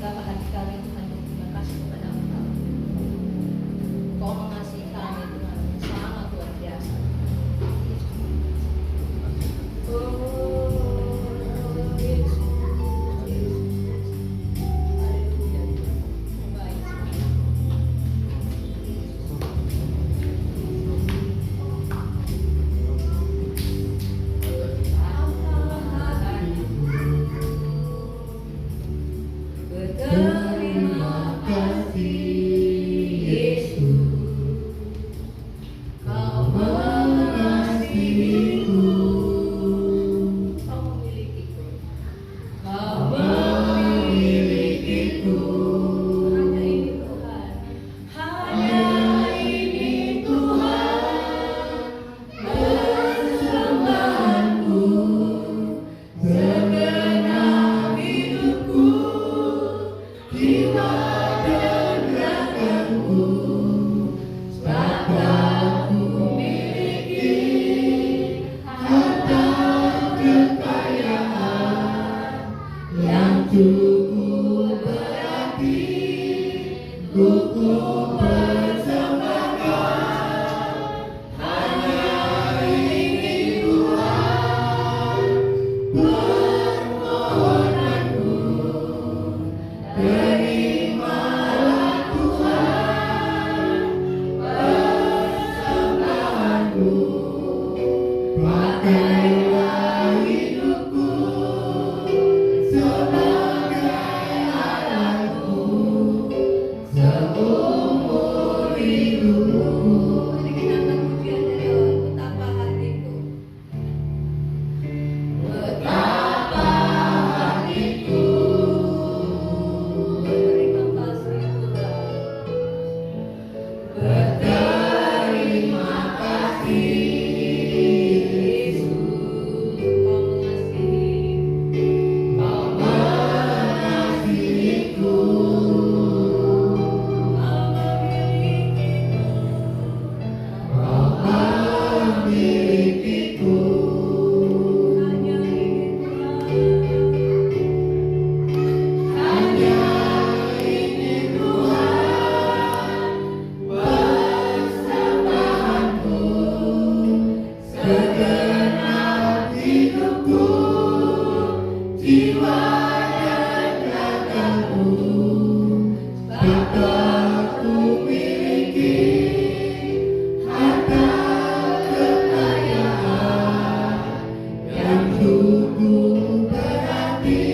ungkapan hati kami Tuhan, terima kasih kepada Engkau. Kau mengasihi kami Tuhan, sangat luar biasa. Terima kasih Yesus, Kau mengasihiku, Kau memilikiku, Kau memilikiku. hanya ini Tuhan, Hanya ini Tuhan, persembahanku, segenap hidupku, jiwa dan ragaku, sebab aku miliki harta kekayaan yang cukup berarti untuk ku persembahkan. Hanya ini Tuhan, permohonanku. Terimalah Tuhan persembahanku, pakailah hidupku sebagai alatmu seumur hidupku. mari kita angkat pujian dari Allah, betapa hatiku. Betapa hatiku Terima kasih Tuhan. berterima kasih Yesus, Kau mengasihi, Kau mengasihiku, Kau memilikiku, Kau memilikiku. hanya ini Tuhan. Hanya ini Tuhan, persembahanku, segenap hidupku, jiwa dan ragaku, sebab aku miliki harta kekayaan yang cukup berarti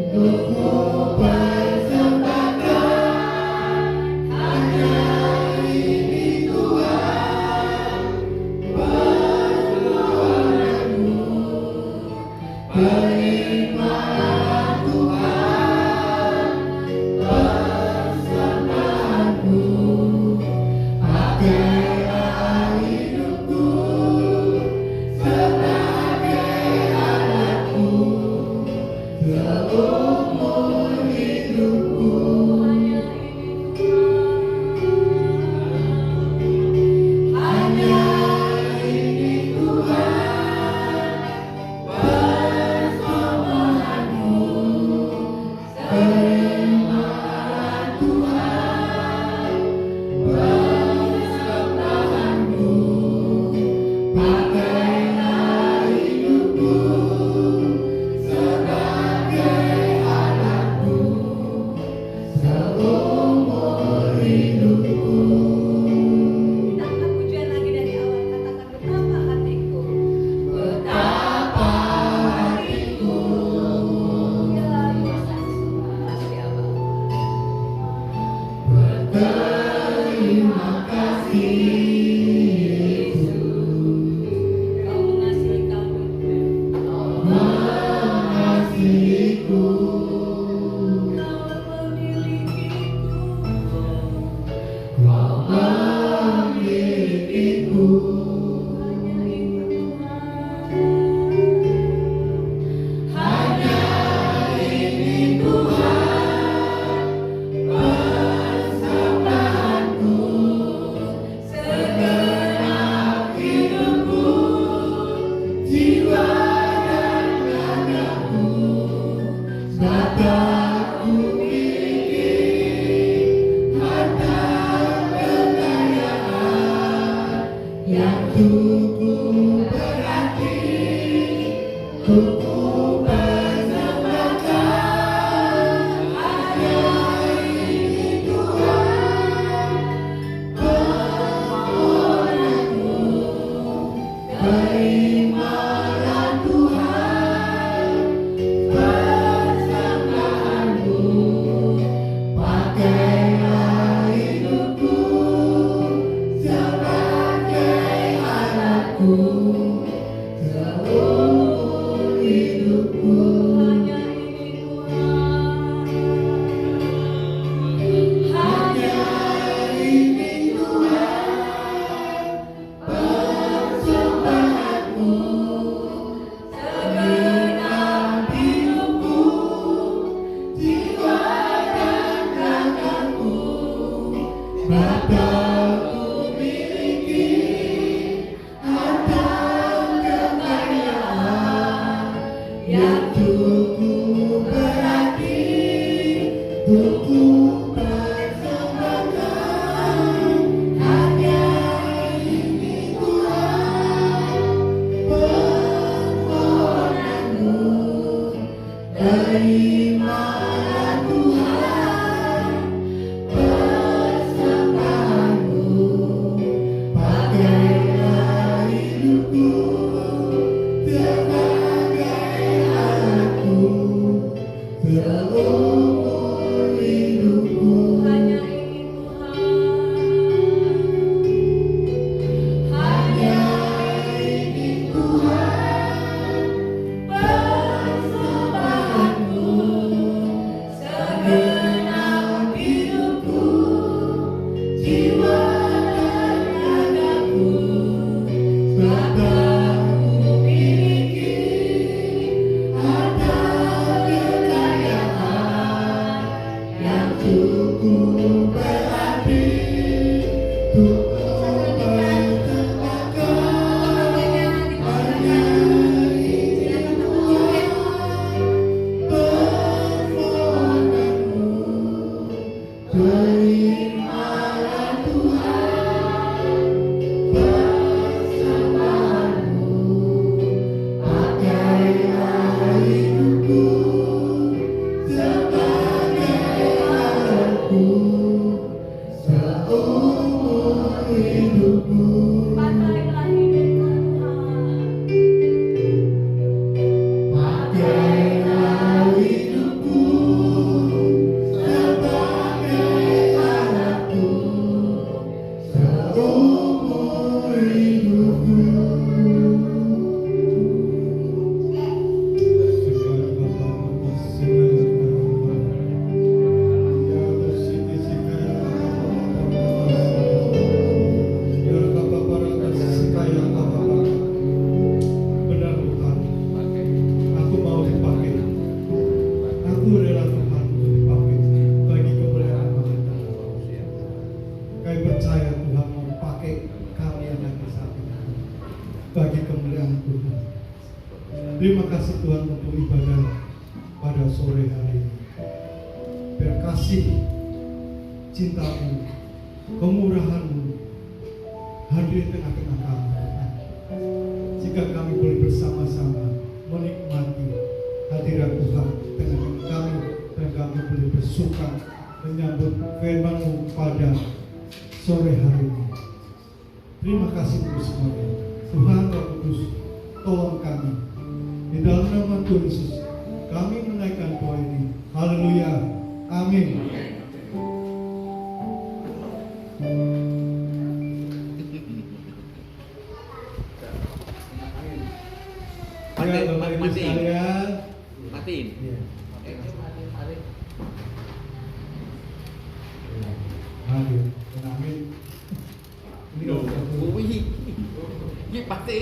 untuk ku persembahkan. Hanya ini Tuhan, permohonanku. Terimalah Tuhan persembahanku, pakailah hidupku sebagai alatmu seumur hidupku. Hanya ini Tuhan. Hanya ini Tuhan, persembahanku, terimalah Tuhan persembahanku, pakailah hidupku sebagai alatmu Terima kasih Tuhan untuk ibadah pada sore hari ini. Biar kasih, cinta-Mu, kemurahan-Mu hadir di tengah-tengah kami, Tuhan. Jika kami boleh bersama-sama menikmati hadirat Tuhan di tengah-tengah kami, dan kami boleh bersuka menyambut firman-Mu pada sore hari ini. Terima kasih untuk semuanya. Tuhan Roh Kudus, tolong kami. Di dalam nama Tuhan Yesus, kami menaikkan doa ini. Haleluya. Amin. Ya, Bapak Ibu sekalian. Matiin. Ya. Hadir. Amin. Ini Loh, satu. ini pasti.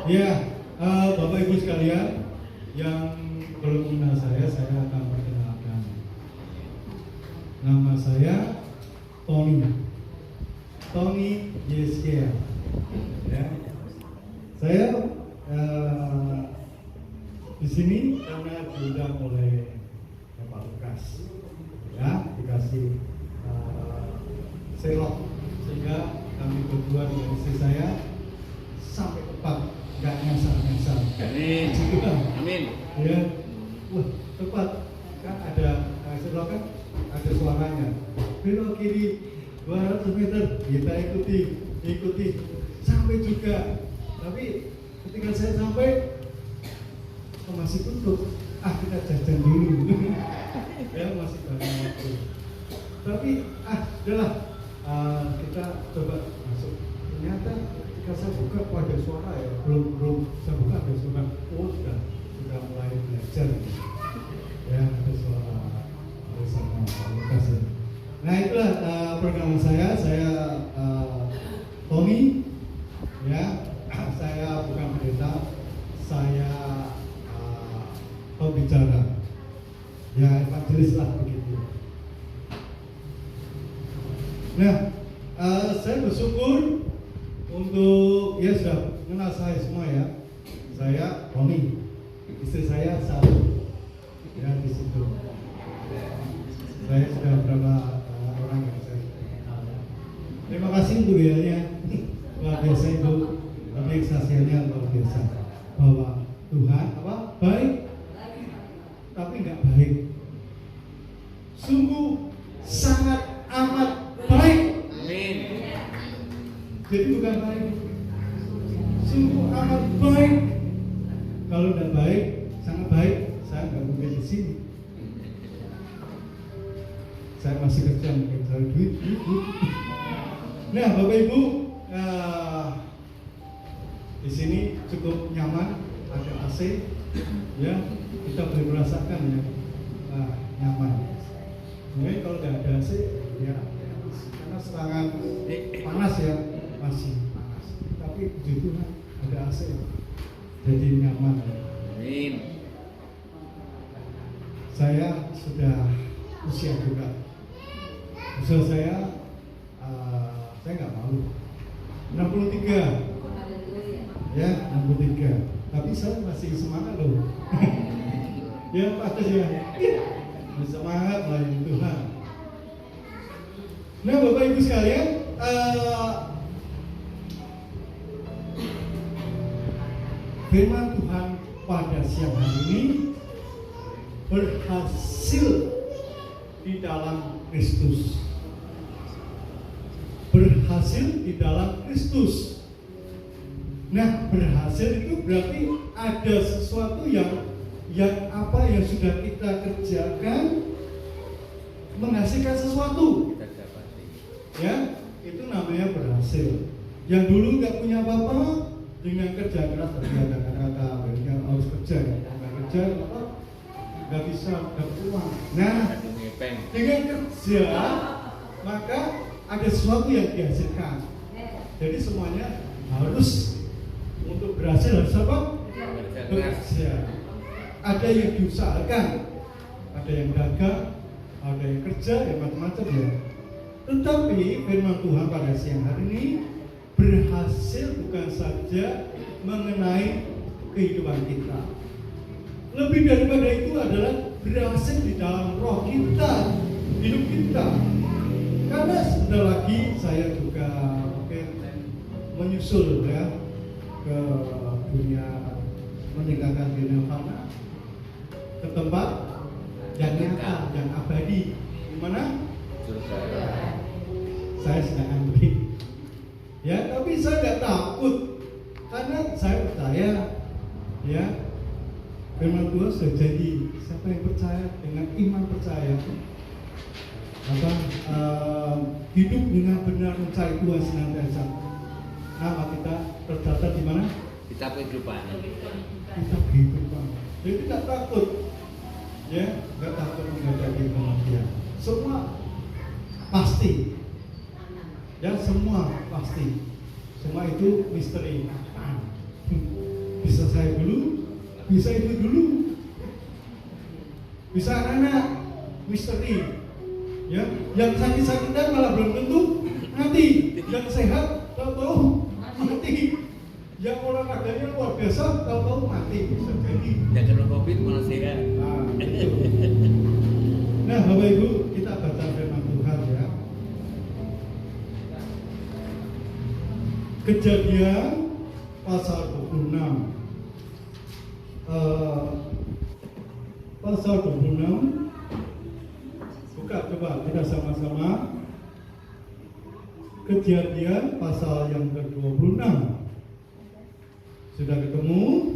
Ya, Bapak Ibu sekalian, yang belum mengenal saya akan perkenalkan. Nama saya Tony Yeskia. Ya. Saya di sini karena diundang oleh Bapak Lukas, ya dikasih selok sehingga kami berdua dengan istri saya sampai tepat, nggak nyasar. Amin. Gitu kan? Amin. Ya, wah tepat kan ada selok kan ada suaranya. Belok kiri 200 meter kita ikuti sampai juga. Tapi ketika saya sampai masih tutup, kita jajan dulu. Ya masih banyak waktu. Tapi udahlah, kita coba masuk. Ternyata ketika saya buka ada suara ya, belum saya buka ada suara. Oh sudah mulai belajar. Ya ada suara bersama Pak Lukas. Nah itulah program saya Tony, ya saya bukan pendeta, saya pembicara, ya evangelis lah begitu. Nah saya bersyukur untuk ya sudah kenal saya semua ya, saya Tony, istri saya Salu, ya di situ. Saya sudah berapa orang yang saya kenal ya. Terima kasih untuk dianya, luar biasa itu, tapi kesaksiannya luar biasa bahwa Tuhan baik, tapi nggak baik. Sungguh sangat amat baik. Amin. Jadi bukan baik, sungguh amat baik. Kalau tidak baik, sangat baik, saya nggak mungkin di sini. Saya masih kerja cari duit. Nah, Bapak Ibu, di sini cukup nyaman, ada AC, ya kita boleh merasakan ya nyaman. Mungkin kalau nggak ada AC, ya karena serangan panas ya masih panas. Tapi puji Tuhan ada AC, jadi nyaman. Amin. Saya sudah usia juga. Usia saya nggak malu 63 ya 63, tapi saya masih semangat loh. Ya pantas ya, semangat melayani Tuhan. Nah Bapak Ibu sekalian, firman Tuhan pada siang hari ini berhasil di dalam Kristus. Berhasil di dalam Kristus. Nah, berhasil itu berarti ada sesuatu yang apa yang sudah kita kerjakan menghasilkan sesuatu. Kita dapati. Ya, itu namanya berhasil. Yang dulu nggak punya apa-apa, dengan kerja keras tadi ada kata-kata yang harus kerja, nggak kerja apa nggak bisa dapat uang. Nah, dengan kerja maka ada sesuatu yang dihasilkan. Jadi semuanya harus untuk berhasil harus apa? Bekerja. Ada yang diusahakan, ada yang dagang, ada yang kerja, yang macam-macam ya. Tetapi firman Tuhan pada siang hari ini berhasil bukan saja mengenai kehidupan kita. Lebih daripada itu adalah berhasil di dalam roh kita, hidup kita. Karena sebentar lagi saya juga mungkin menyusul ya ke dunia, meninggalkan dunia fana, ke tempat yang nyata, yang abadi. Di mana? Saya sedang antri. Ya, tapi saya nggak takut karena saya percaya ya firman Tuhan sudah jadi. Siapa yang percaya dengan iman percaya hidup dengan benar mencari Tuhan senantiasa, nama kita tercatat di mana? Kita kehidupan. Kita kehidupan. Jadi tidak takut, ya, nggak takut menghadapi kematian. Semua pasti, ya semua pasti. Semua itu misteri. Bisa saya dulu, bisa itu dulu, bisa anak-anak misteri. Ya, yang sakit-sakitan malah belum tentu mati, yang sehat tahu-tahu mati. yang olahraganya luar biasa, tahu-tahu mati bisa jadi. Yang kena COVID malah sehat. Nah, itu. Nah, Bapak Ibu, kita baca firman Tuhan ya. Kejadian pasal 26. Pasal 26. Buka coba kita sama-sama. Kejadian pasal yang ke-26. Sudah ketemu?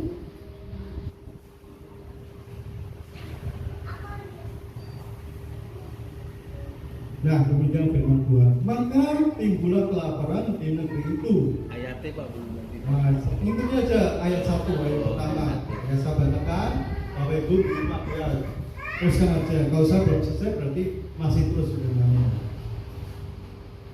Nah, demikian firman Tuhan. Maka timbullah kelaparan di negeri itu. Ayatnya Pak belum nanti. Nah, ini aja ayat 1 ayat pertama. Ya, saya bacakan. Bapak Ibu disimak ya. Teruskan aja. Kalau saya belum selesai berarti masih terus sebenarnya.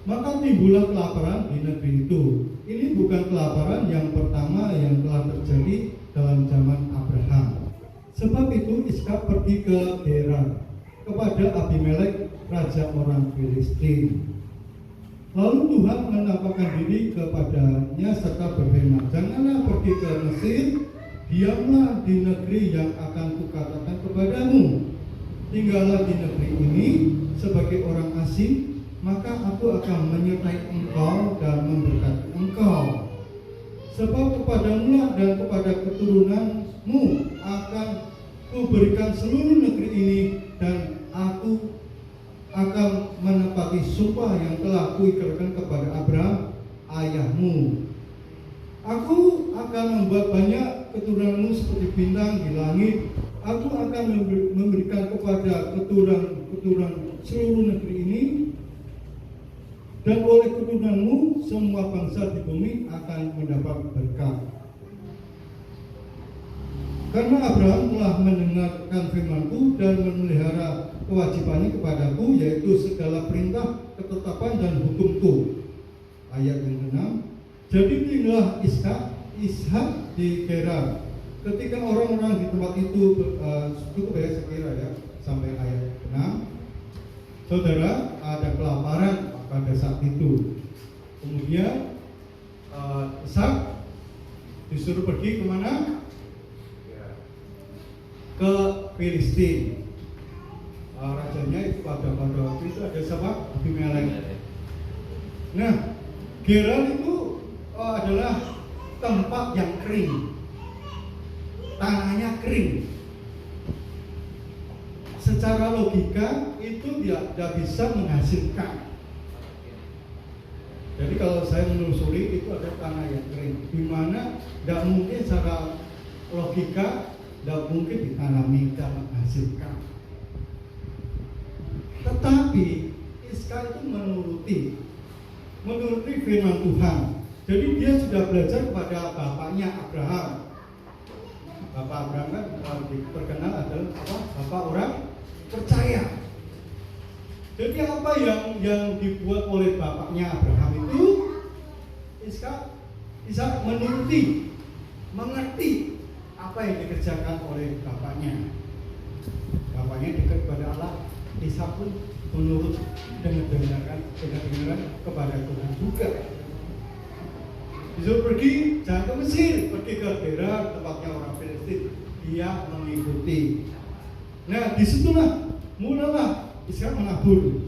Maka timbullah kelaparan di negeri itu. Ini bukan kelaparan yang pertama yang telah terjadi dalam zaman Abraham. Sebab itu Ishak pergi ke Gerar kepada Abimelek, raja orang Filistin. Lalu Tuhan menampakkan diri kepadanya serta berfirman, janganlah pergi ke Mesir, diamlah di negeri yang akan kukatakan kepadamu. Tinggallah di negeri ini sebagai orang asing, maka aku akan menyertai engkau dan memberkati engkau. Sebab kepadamu dan kepada keturunanmu akan kuberikan seluruh negeri ini, dan aku akan menepati sumpah yang telah kuikrarkan kepada Abraham ayahmu. Aku akan membuat banyak keturunanmu seperti bintang di langit. Aku akan memberikan kepada keturunan seluruh negeri ini, dan oleh keturunanmu semua bangsa di bumi akan mendapat berkat. Karena Abraham telah mendengarkan firman-Ku dan memelihara kewajibannya kepadaku, yaitu segala perintah, ketetapan dan hukum-Ku. Ayat yang ke-6. Jadi tinggallah Ishak di Gerar. Ketika orang-orang di tempat itu cukup ya sekira ya sampai ayat ke-6. Saudara, ada kelaparan pada saat itu. Kemudian Ishak disuruh pergi kemana? Ke Filistin. Rajanya itu pada waktu itu ada siapa? Abimelek. Nah, Gerar itu adalah tempat yang kering, tanahnya kering. Secara logika itu tidak bisa menghasilkan. Jadi kalau saya menelusuri itu ada tanah yang kering, di mana tidak mungkin secara logika tidak mungkin ditanami dan menghasilkan. Tetapi Ishak itu menuruti firman Tuhan. Jadi dia sudah belajar kepada bapaknya Abraham. Bapak Abraham kan terkenal adalah apa? Bapak orang percaya. Jadi apa yang dibuat oleh bapaknya Abraham itu, Ishak menuruti, mengerti apa yang dikerjakan oleh bapaknya. Bapaknya dekat kepada Allah, Ishak pun menurut dengan dengarkan kepada Tuhan juga. Disuruh pergi, jangan ke Mesir, pergi ke Gerar, tempatnya orang Filistin. Dia mengikuti. Nah, disitulah mulailah Ishak menabur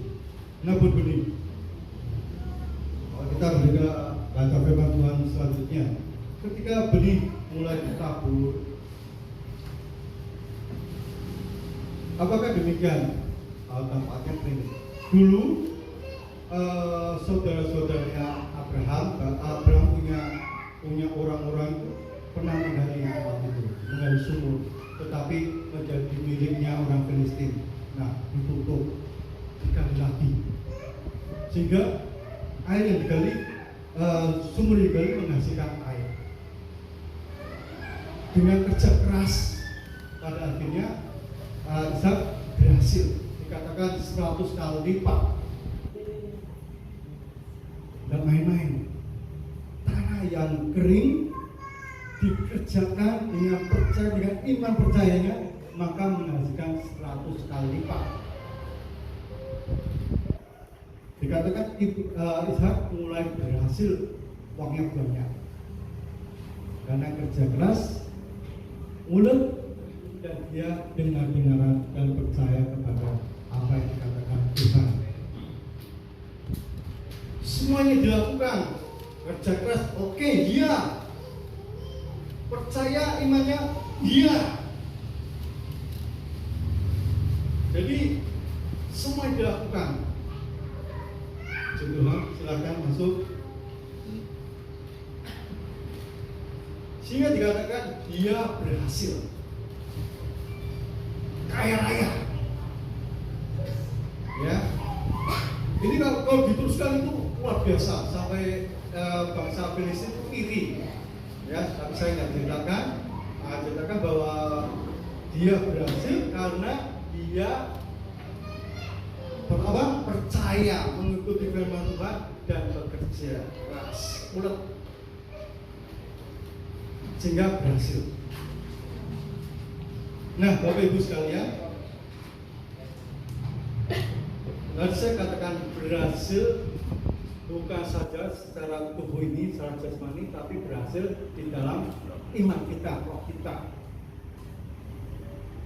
benih. Kalau kita baca firman Tuhan selanjutnya, ketika benih mulai ditabur, apakah demikian? Tampaknya kering. Dulu saudara-saudaranya Abraham punya orang-orang itu pernah menggali sumur, tetapi menjadi miliknya orang Filistin. Nah, ditutup, digali lagi, sehingga air yang digali, sumur yang digali menghasilkan air. Dengan kerja keras, pada akhirnya Ishak berhasil, dikatakan 100 kali lipat. Dan main-main. Tanah yang kering dikerjakan dengan iman percayanya, maka menghasilkan 100 kali lipat. Dikatakan Ishak mulai berhasil, uangnya banyak. karena kerja keras, ulet, dan dia dengar-dengaran dan percaya kepada apa yang dikatakan Tuhan. Semuanya dilakukan, kerja keras, oke, iya. Percaya imannya, iya. Jadi semua dilakukan. Tuhan, silakan masuk. Sehingga dikatakan dia berhasil, kaya raya. Ya, ini kalau diteruskan itu luar biasa sampai bangsa Filistin itu iri. Ya, tapi saya nggak ceritakan bahwa dia berhasil karena dia percaya mengikuti firman Tuhan dan bekerja keras, ulet, sehingga berhasil. Nah, Bapak Ibu sekalian, tadi saya katakan berhasil bukan saja secara tubuh ini, secara jasmani, tapi berhasil di dalam iman kita, roh kita.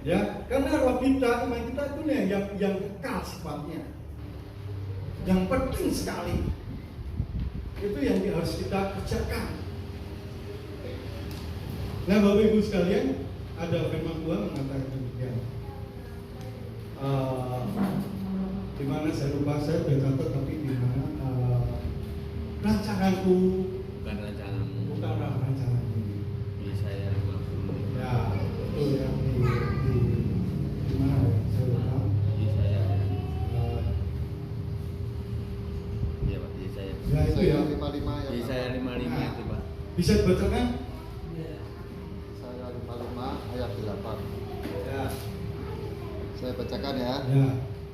Ya, karena roh kita, iman kita itu yang kekal sifatnya, yang penting sekali. Itu yang harus kita kerjakan. Nah, Bapak Ibu sekalian, ada firman Tuhan mengatakan demikian. Di mana saya lupa, saya sudah catat, tapi di mana rancanganku Bukan rancanganmu. bukan rancanganmu. Yesaya 50. Ya, betul ya, di mana ya? Saya lupa. Yesaya. Iya Pak, Yesaya. Ya itu ya. 55 ya. Yesaya 55 itu Pak. Bisa dibacakan? Saya 55 ayat 8. Ya. Saya bacakan ya. Ya.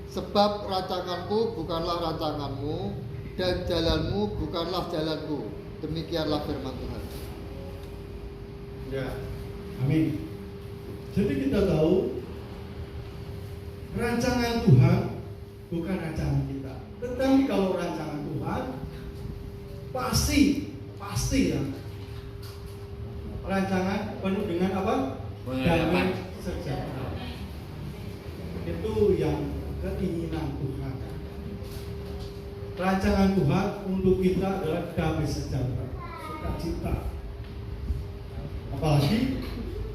Sebab rancanganku bukanlah rancanganmu dan jalanmu bukanlah jalanku. Demikianlah firman Tuhan. Ya. Amin. Jadi kita tahu rancangan Tuhan bukan rancangan kita. Tetapi kalau rancangan Tuhan pasti ya. Rancangan penuh dengan apa? Pengharapan. Damai sejahtera. Itu yang keinginan Tuhan. Rancangan Tuhan untuk kita adalah damai sejahtera, sukacita. Apalagi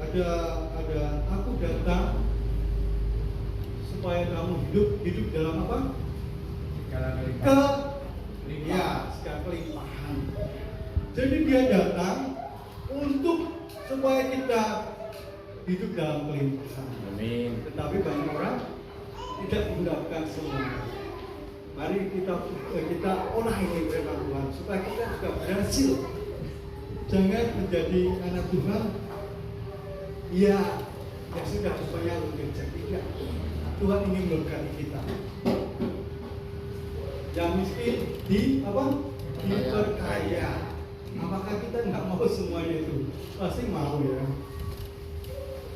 ada aku datang supaya kamu hidup dalam apa? Segala kelimpahan. Jadi dia datang untuk supaya kita hidup dalam kelimpahan. Amin. Tetapi banyak orang tidak menggunakan semua. Mari kita olah ini firman Tuhan supaya kita juga berhasil. Jangan menjadi anak Tuhan ya yang sudah supaya bekerja. Tidak. Tuhan ingin memberkati kita. Yang miskin diperkaya. Apakah kita nggak mau semuanya itu? Pasti mau ya.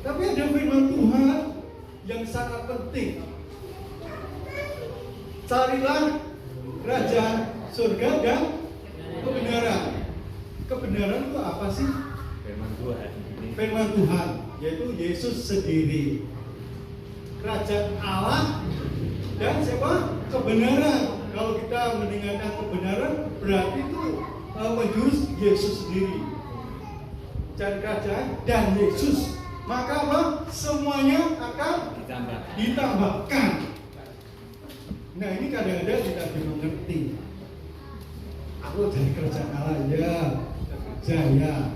Tapi ada firman Tuhan yang sangat penting. Carilah kerajaan surga dan kebenaran. Kebenaran itu apa sih? Firman Tuhan. Firman Tuhan, yaitu Yesus sendiri. Kerajaan Allah dan siapa? Kebenaran. Kalau kita mendengarkan kebenaran, berarti itu menjurus Yesus sendiri. Cari kerajaan dan Yesus, maka apa? Semuanya akan ditambahkan. Nah, ini kadang-kadang kita dimengerti. Aku dari kerajaan Allah ya, jaya.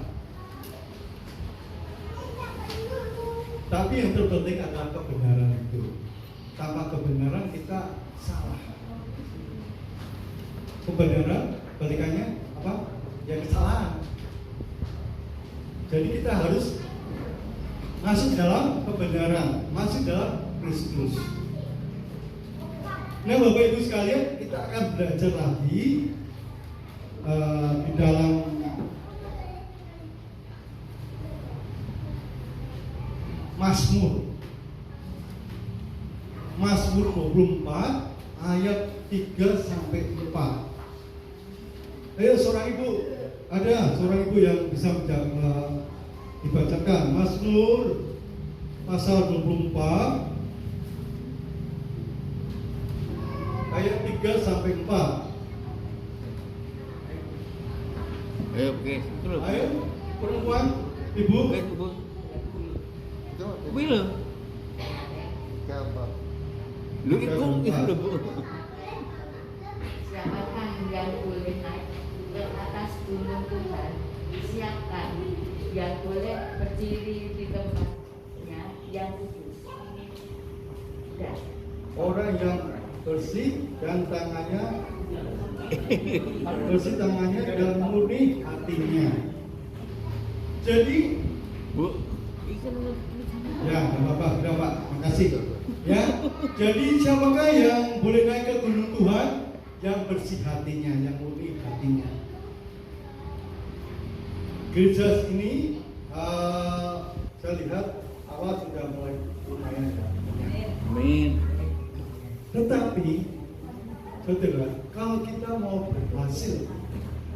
Tapi yang terpenting adalah kebenaran itu. Tanpa kebenaran kita salah. Kebenaran balikannya apa? Ya kesalahan. Jadi kita harus masuk dalam kebenaran, masuk dalam Kristus. Nah, Bapak Ibu sekalian, kita akan belajar lagi di dalam Mazmur 24 ayat 3 sampai 4. Ayo seorang ibu, Ada seorang ibu yang bisa dibacakan Mazmur pasal 24 ayat 3 sampai 4. Ayo, oke. Itu loh. Ayo, perempuan, ibu. Oke, Bu. Itu Wil. gambar. Lu itu loh, Bu. Siapakah yang boleh naik ke atas gunung Tuhan? Siapkan yang boleh berdiri di tempatnya yang kudus. Udah. Orang yang bersih dan tangannya dan murni hatinya. Jadi, Bu. ya, tidak Pak, makasih. Ya, jadi siapakah yang boleh naik ke gunung Tuhan? Yang bersih hatinya, yang murni hatinya. Gereja ini, saya lihat awal sudah mulai lumayan ya. Amin. Tetapi, saudara, kalau kita mau berhasil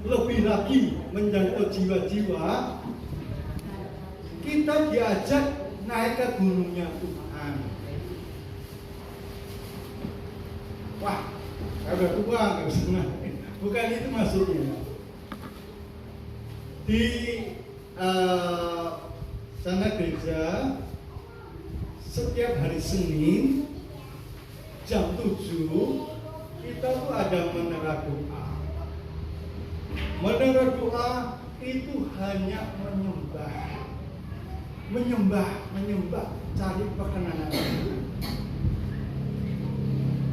lebih lagi menjangkau jiwa-jiwa, kita diajak naik ke gunungnya Tuhan. Wah, ada tua nggak bisa naik. Bukan itu maksudnya. Di sana gereja setiap hari Senin jam 7 kita tuh ada menara doa. Menara doa itu hanya menyembah, cari perkenanan.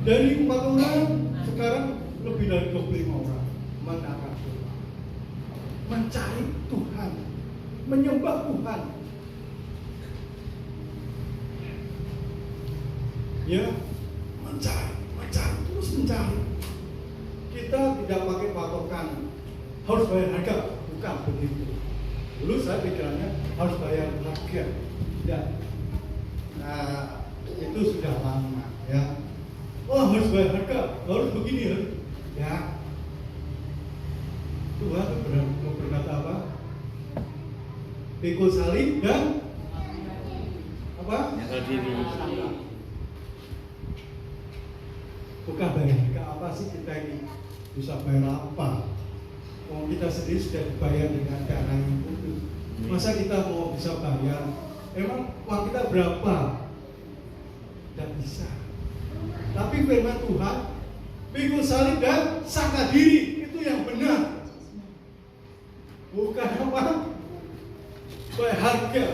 Dari 4 orang sekarang lebih dari 25 orang menara doa, mencari Tuhan, menyembah Tuhan. Ya, mencari, terus mencari. Kita tidak pakai patokan harus bayar harga, bukan begitu. Dulu saya pikirannya harus bayar harga, tidak. Nah, itu sudah lama, ya. Oh, harus bayar harga, harus begini, ya. Tuhan berkata apa? Pikul salib dan apa? Nyakal diri. Bukan bayar harga, apa sih kita ini bisa bayar apa? Oh, kita sendiri sudah dibayar dengan dana yang kudus. Masa kita mau bisa bayar? Emang uang kita berapa? Tidak bisa. Tapi firman Tuhan, pikul salib dan sangka diri, itu yang benar. Bukan apa? Bayar harga.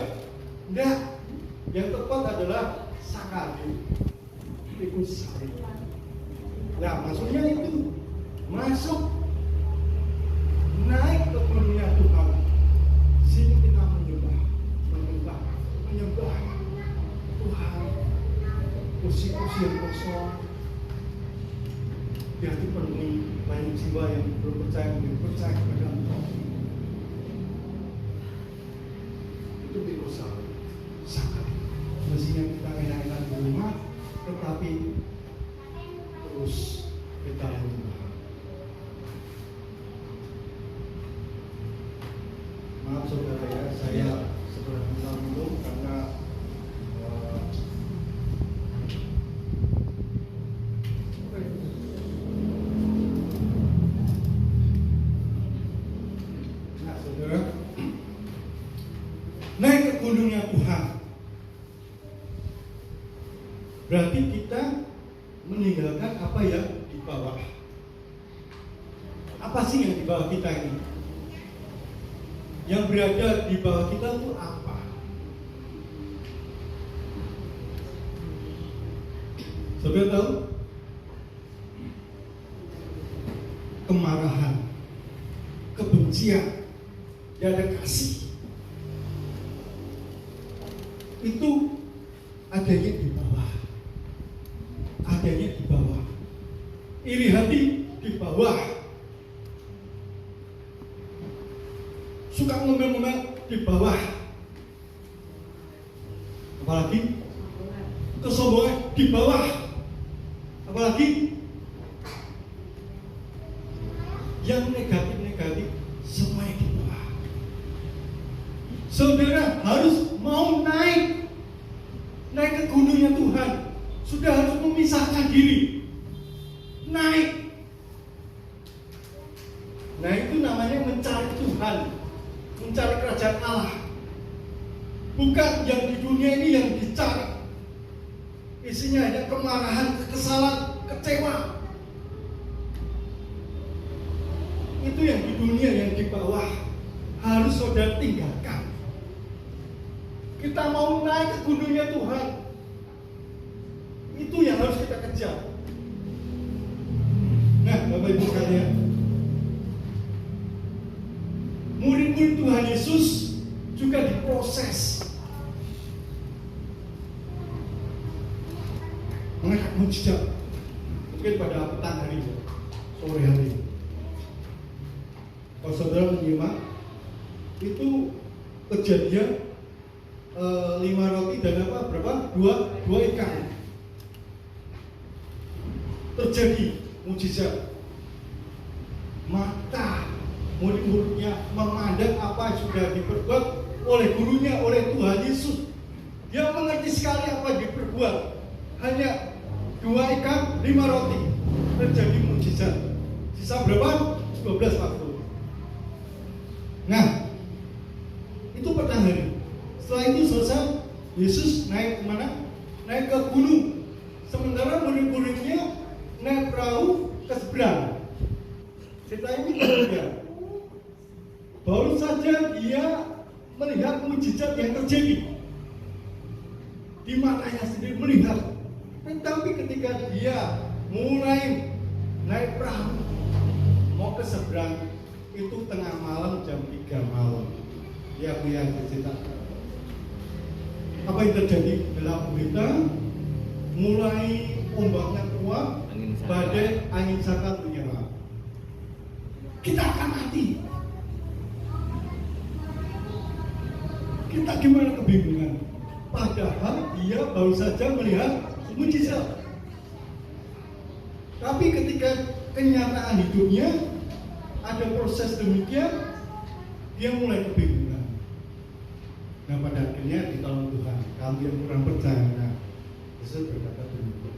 Tidak. Yang tepat adalah sangka diri, pikul salib. Nah, maksudnya itu masuk, naik ke gunungnya Tuhan. Sini kita menyembah Tuhan. Kursi-kursi yang kosong, biar dipenuhi banyak jiwa yang belum percaya kepada Engkau. Itu diusaha sangat. Mestinya kita enak-enak di rumah, tetapi terus kita menyembah. Maaf saudara ya, saya segera minta minum karena nah saudara, naik ke gunungnya Tuhan berarti kita meninggalkan apa yang di bawah. Apa sih yang di bawah kita ini? Yang berada di bawah kita itu apa? Saudara tahu? Kemarahan, kebencian, tidak ada kasih. Itu adanya di bawah. Adanya di bawah. Iri hati di bawah. Suka ngomel-ngomel di bawah. Apalagi kesombongan di bawah. Apalagi yang negatif-negatif semuanya di Tuhan sudah harus memisahkan diri, naik. Nah, itu namanya mencari Tuhan, mencari kerajaan Allah. Bukan yang di dunia ini yang dicari. Isinya hanya kemarahan, kekesalan, kecewa. Itu yang di dunia, yang di bawah harus saudara tinggalkan. Kita mau naik ke gunungnya Tuhan, itu yang harus kita kejar. Nah, Bapak Ibu sekalian, murid-murid Tuhan Yesus juga diproses mengenai mujizat. Mungkin pada petang hari ini, sore hari ini, kalau saudara menyimak, itu kejadian 5 roti dan apa? Berapa? 2 ikan. Terjadi mujizat. Mata murid-muridnya memandang apa yang sudah diperbuat oleh gurunya, oleh Tuhan Yesus. Dia mengerti sekali apa yang diperbuat. Hanya 2 ikan, 5 roti. Terjadi mujizat. Sisa berapa? 12 waktu. Nah, itu petang hari. Setelah itu selesai, Yesus naik kemana? Naik ke gunung. Sementara murid-muridnya naik perahu ke seberang. Cerita ini berbeda. Baru saja dia melihat mujizat yang terjadi di matanya sendiri melihat. Tetapi ketika dia mulai naik perahu mau ke seberang, itu tengah malam, jam 3 malam. Dia melihat cerita. Apa yang terjadi? Gelap gulita, mulai ombaknya kuat, badai, angin sangat menyerang. Kita akan mati. Kita gimana kebingungan? Padahal dia baru saja melihat mujizat. Tapi ketika kenyataan hidupnya ada proses demikian, dia mulai kebingungan. Nah, pada akhirnya ditolong Tuhan. Kamu yang kurang percaya, nah, Yesus berkata demikian.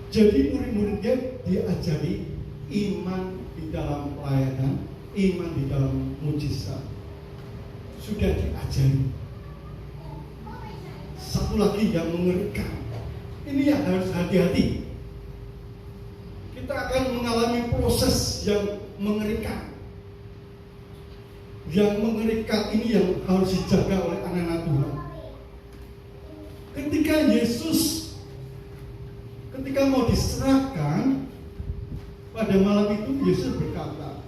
Jadi murid-muridnya diajari iman di dalam pelayanan, iman di dalam mujizat. Sudah diajari. Satu lagi yang mengerikan. Ini yang harus hati-hati. Kita akan mengalami proses yang mengerikan. Yang mengerikan ini yang harus dijaga oleh anak-anak Tuhan. Ketika Yesus mau diserahkan, pada malam itu Yesus berkata,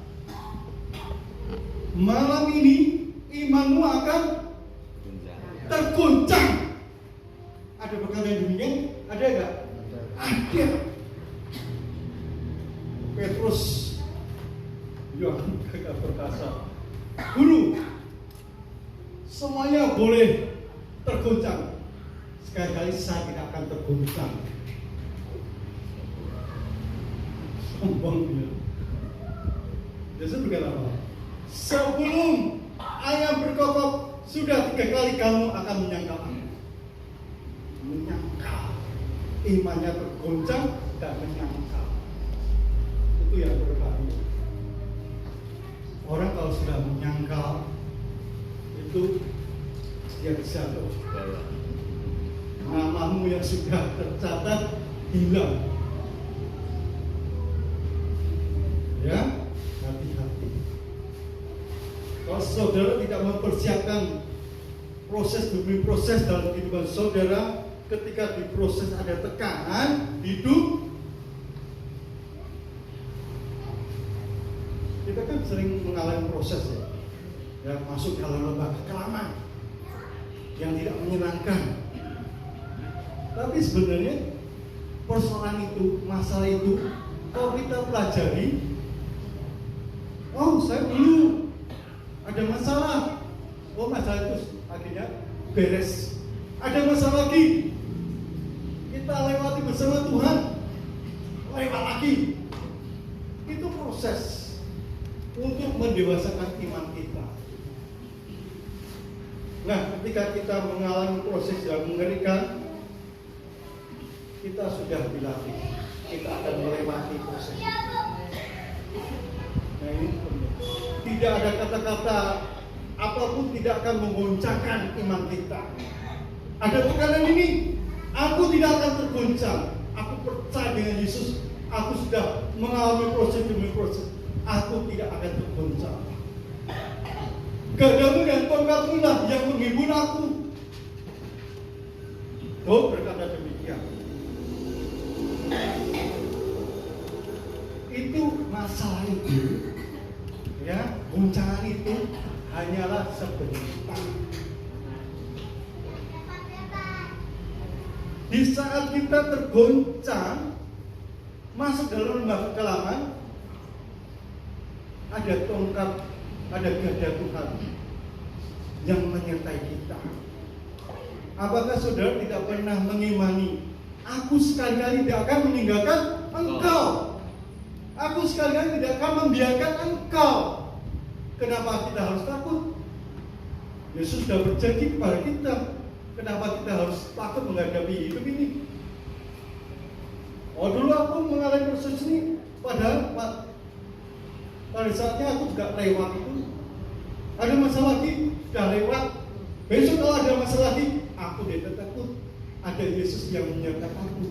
malam ini imanmu akan terguncang. Ada perkataan demikian? Ada enggak? Ada. Petrus yang gagah perkasa, Guru, semuanya boleh terguncang. Sekali-kali saya tidak akan terguncang. Sombong dia. Yesus berkata apa? Sebelum ayam berkokok, sudah 3 kali kamu akan menyangkal aku. Menyangkal. Imannya terguncang dan menyangkal. Itu yang berbahaya. Orang kalau sudah menyangkal, itu dia bisa loh. Namamu yang sudah tercatat hilang. Ya, hati-hati. Kalau saudara tidak mempersiapkan proses demi proses dalam kehidupan saudara, ketika diproses ada tekanan hidup, kita kan sering mengalami proses ya, masuk dalam lembaga kelamaan yang tidak menyenangkan. Tapi sebenarnya persoalan itu, masalah itu, kalau kita pelajari, oh saya dulu ada masalah, oh masalah itu akhirnya beres. Ada masalah lagi, kita lewati bersama Tuhan, lewat lagi. Itu proses untuk mendewasakan iman kita. Nah, ketika kita mengalami proses yang mengerikan, kita sudah dilatih, kita akan melewati proses itu. Nah, ini tidak ada kata-kata apapun tidak akan menggoncangkan iman kita. Ada tekanan ini, aku tidak akan tergoncang. Aku percaya dengan Yesus. Aku sudah mengalami proses demi proses. Aku tidak akan tergoncang. Gadamu dan tongkatmu lah yang menghibur aku. Job berkata demikian. Itu masalah itu, ya, goncangan itu hanyalah sebentar. Di saat kita tergoncang, masuk dalam lembah kekelaman, ada tongkat, ada gada Tuhan yang menyertai kita. Apakah saudara tidak pernah mengimani, aku sekali-kali tidak akan meninggalkan engkau, aku sekali-kali tidak akan membiarkan engkau? Kenapa kita harus takut? Yesus sudah berjanji kepada kita. Kenapa kita harus takut menghadapi hidup ini? Oh, dulu aku mengalami proses ini, padahal pada saatnya aku juga lewat itu. Ada masalah lagi, sudah lewat. Besok kalau ada masalah lagi, aku tidak takut. Ada Yesus yang menyertai aku.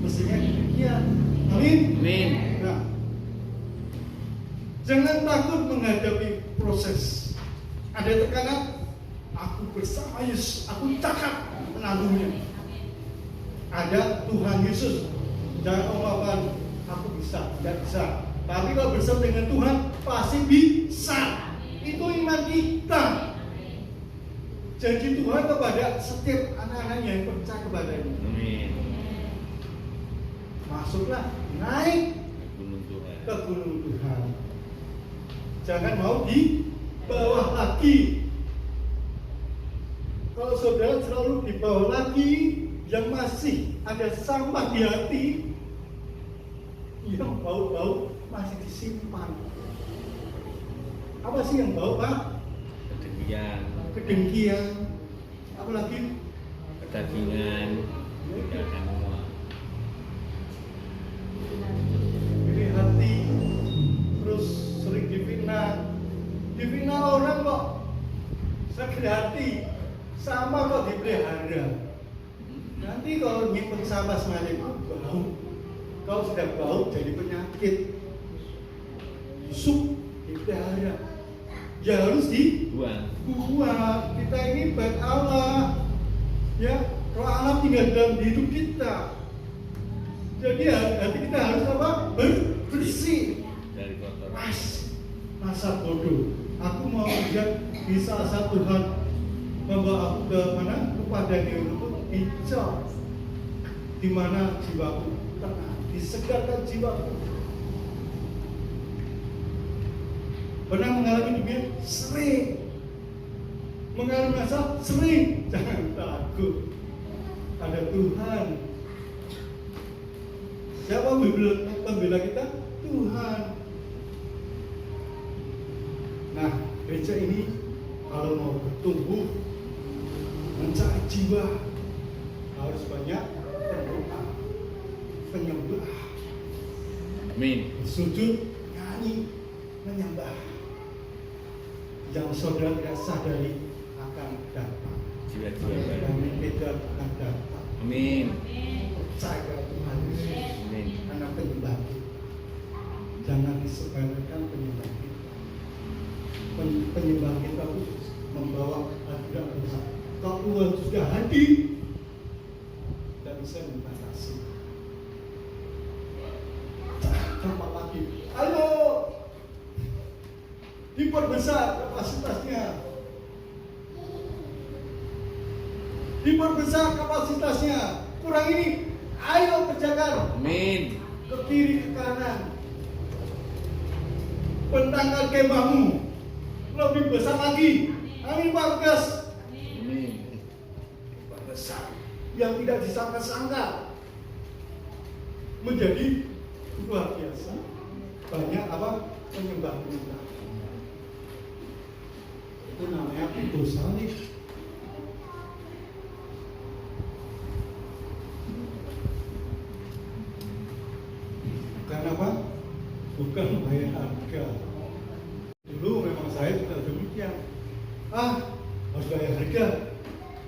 Mestinya demikian. Amin. Amin. Nah, jangan takut menghadapi proses. Ada tekanan, aku bersama Yesus, aku cakap menanggungnya. Ada Tuhan Yesus. Jangan ungkapan aku bisa, tidak bisa. Tapi kalau bersama dengan Tuhan pasti bisa. Itu iman kita. Janji Tuhan kepada setiap anak-anaknya yang percaya kepadanya. Amin. Masuklah, naik Gunung Tuhan. ke gunung Tuhan. Jangan mau di bawah lagi. Kalau saudara selalu di bawah lagi, yang masih ada sampah di hati, yang bau-bau masih disimpan. Apa sih yang bau, Pak? Kedengkian, Kedengkian. Apalagi kedagingan, tinggalkan semua. ini hati, terus sering difitnah orang kok sakit hati, sama kok dipelihara. Nanti kalau nyimpen sampah semacam itu bau. Kalau sudah bau jadi penyakit, busuk, dipelihara. Ya harus dibuang. Kita ini baik Allah, ya. Roh Allah tinggal dalam hidup kita. Jadi hati kita harus apa? Bersih. Dari kotoran. Masa bodoh. Aku mau lihat di salah satu Tuhan membawa aku ke mana? Kepada Dia untuk hijau, di mana jiwaku tenang, disegarkan jiwaku. Pernah mengalami demikian? Sering. Mengalami masalah? Sering. Jangan takut. Ada Tuhan. Siapa pembela kita? Tuhan. Nah, gereja ini kalau mau bertumbuh, mencari jiwa, harus banyak berdoa, penyembah, Amin. sujud, nyanyi, menyembah. Yang saudara tidak sadari akan datang. Jiwa-jiwa baru. Yang tidak akan datang. Amin. Percaya Tuhan Yesus. Amin. Karena penyembah kita. Jangan disepelekan penyembah kita. Penyembah kita khusus membawa tidak bisa. Kalau Tuhan sudah hadir, tidak bisa membatasi. Coba lagi. Ayo, diperbesar kapasitasnya. Diperbesar kapasitasnya. Kurang ini, ayo kerjakan. Amin. Ke kiri, ke kanan. Bentangkan kemahmu lebih besar lagi. Amin, Pak Gas. Amin. Besar yang tidak disangka-sangka menjadi luar biasa. Banyak apa? Penyembah. Itu namanya pintu salib. bukan bayar harga. Dulu memang saya juga demikian. Harus bayar harga.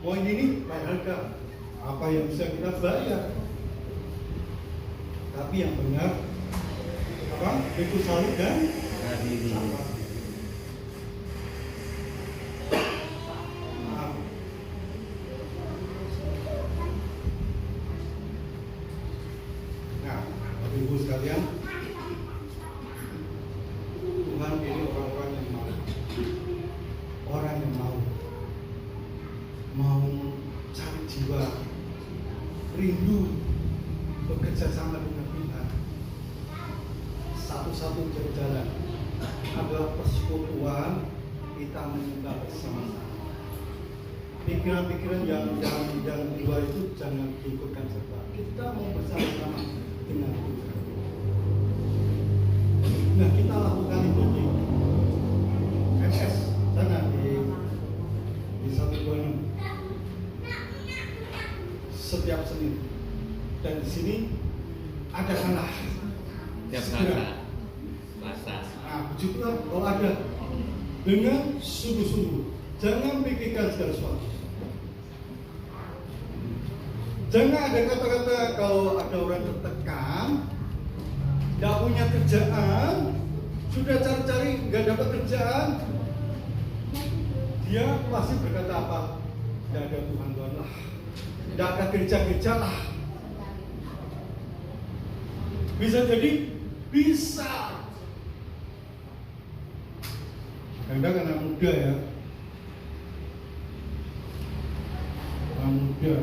Mau ini bayar harga. Apa yang bisa kita bayar? Tapi yang benar apa? Pikul salib dan Hadiri. sabar. Nah, Bapak Ibu sekalian, Tuhan ini orang-orang yang mau cari jiwa, rindu bekerja sama dengan Tuhan. Satu-satu jalan adalah persekutuan kita menyembah bersama-sama. Pikiran-pikiran yang di luar itu jangan diikutkan serta. Kita mau bersama-sama dengan Tuhan. Nah, kita lakukan itu di MS sana di 126 setiap Senin. Dan di sini ada kalah. Tiap Segera. Selasa. Nah, begitulah kalau ada dengan sungguh-sungguh. Jangan pikirkan segala sesuatu. Jangan ada kata-kata kalau ada orang tertekan, tidak punya kerjaan, sudah cari-cari nggak dapat kerjaan, dia pasti berkata apa? Tidak ada Tuhan lah, tidak ada kerja lah. Bisa jadi bisa. Kadang anak muda ya, anak muda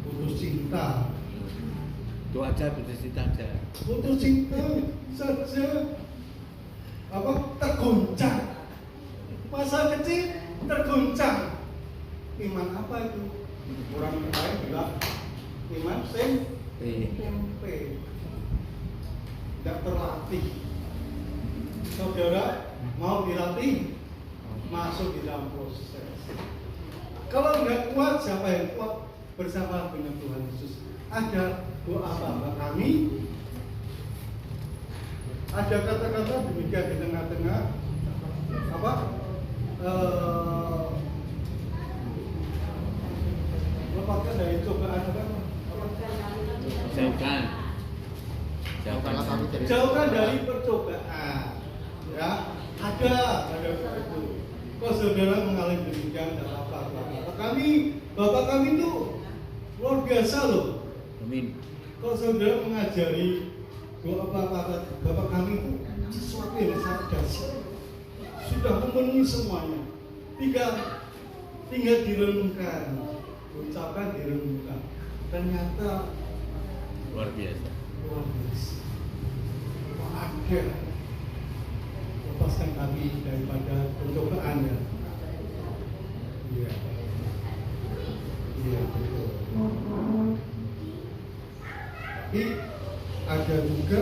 putus cinta. Itu aja putus cinta aja. Putus cinta saja apa tergoncang, masa kecil tergoncang. Iman apa itu? Orang lain bilang iman tempe, tidak terlatih. Saudara mau dilatih, masuk di dalam proses. Kalau nggak kuat, siapa yang kuat? Bersama dengan Tuhan Yesus. Ada doa Bapa kami, ada kata-kata demikian di tengah-tengah apa? Lepaskan dari cobaan apa? Jauhkan. Jauhkanlah kami dari Jauhkan dari percobaan. Ya, ada itu. Kok saudara mengalami demikian dan apa? Bapak kami itu luar biasa loh. Amin. Kalau saudara mengajari doa Bapak kami itu sesuatu yang sangat dahsyat, sudah memenuhi semuanya. Tinggal direnungkan, ucapan direnungkan. Ternyata Luar biasa. luar biasa. Ada lepaskan kami daripada pencobaan ya. Iya. Iya betul. Tapi ada juga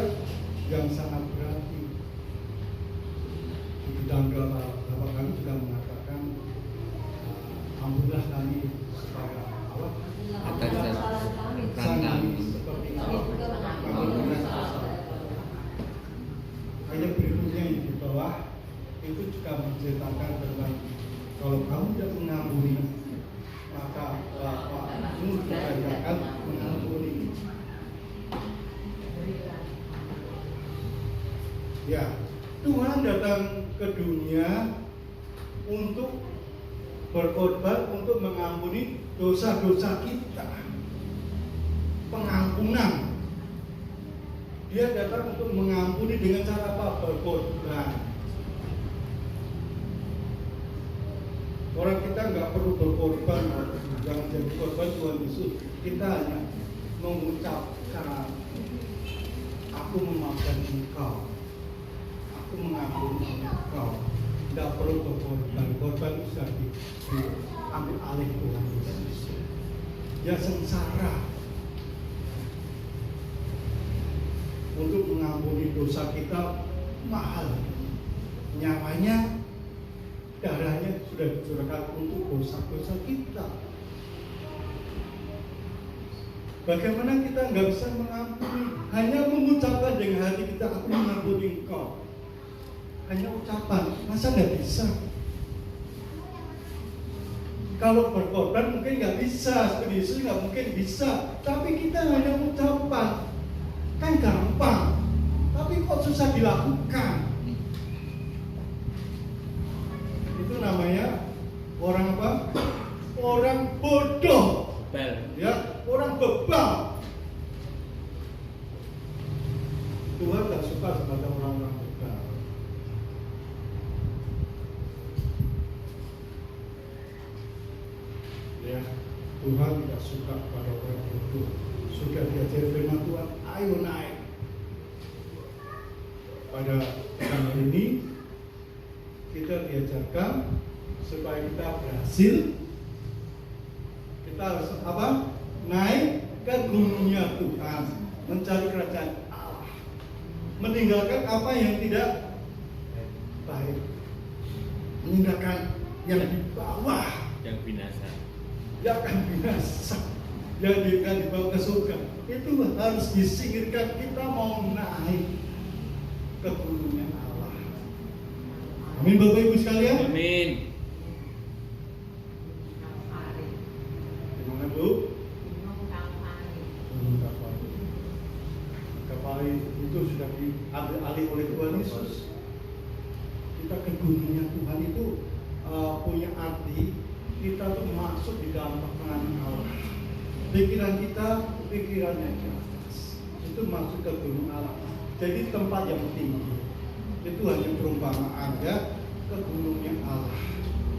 yang sangat berarti. Di dalam doa Bapak kami juga mengatakan, ampunilah kami supaya Allah Atas sang kami kami. seperti ayat berikutnya yang di bawah itu juga menceritakan tentang kalau kamu tidak mengampuni maka Bapakmu juga akan mengampuni. Ya, Tuhan datang ke dunia untuk berkorban untuk mengampuni dosa-dosa kita. Pengampunan. Dia datang untuk mengampuni dengan cara apa? Berkorban. Orang kita nggak perlu berkorban, yang jadi korban Tuhan Yesus. Kita hanya mengucapkan, aku memaafkan engkau, aku mengampuni engkau. Tidak perlu berkorban. Korban itu sudah diambil alih Tuhan Yesus. Dia sengsara untuk mengampuni dosa kita, mahal. Nyawanya, darahnya sudah dicurahkan untuk dosa-dosa kita. Bagaimana kita nggak bisa mengampuni? hanya mengucapkan dengan hati kita, aku mengampuni engkau. Hanya ucapan, masa nggak bisa? Kalau berkorban mungkin nggak bisa, seperti Yesus nggak mungkin bisa. Tapi kita hanya ucapan, kan gampang. Tapi kok susah dilakukan? Itu namanya orang apa? Orang bodoh, ya, orang bebal. Tuhan nggak suka kepada orang-orang bebal. Ya, Tuhan tidak suka pada orang bodoh. Sudah diajari firman Tuhan, ayo naik. Pada tahun ini kita diajarkan supaya kita berhasil. Kita harus apa? Naik ke gunungnya Tuhan, mencari kerajaan Allah, meninggalkan apa yang tidak baik, meninggalkan yang di bawah, yang binasa. yang akan binasa, yang akan dibawa ke surga. Itu harus disingkirkan. Kita mau naik ke gunungnya Allah. Amin, Bapak Ibu sekalian. Amin. Gimana Bu? Gunung Kalvari itu sudah diambil alih oleh Tuhan Yesus. Kita ke gunungnya Tuhan itu punya arti kita tuh masuk di dalam perkenan Allah. Pikiran kita, pikirannya di atas. Itu masuk ke gunung Allah. Jadi tempat yang tinggi. Itu hanya perumpamaan ya, ke gunungnya Allah.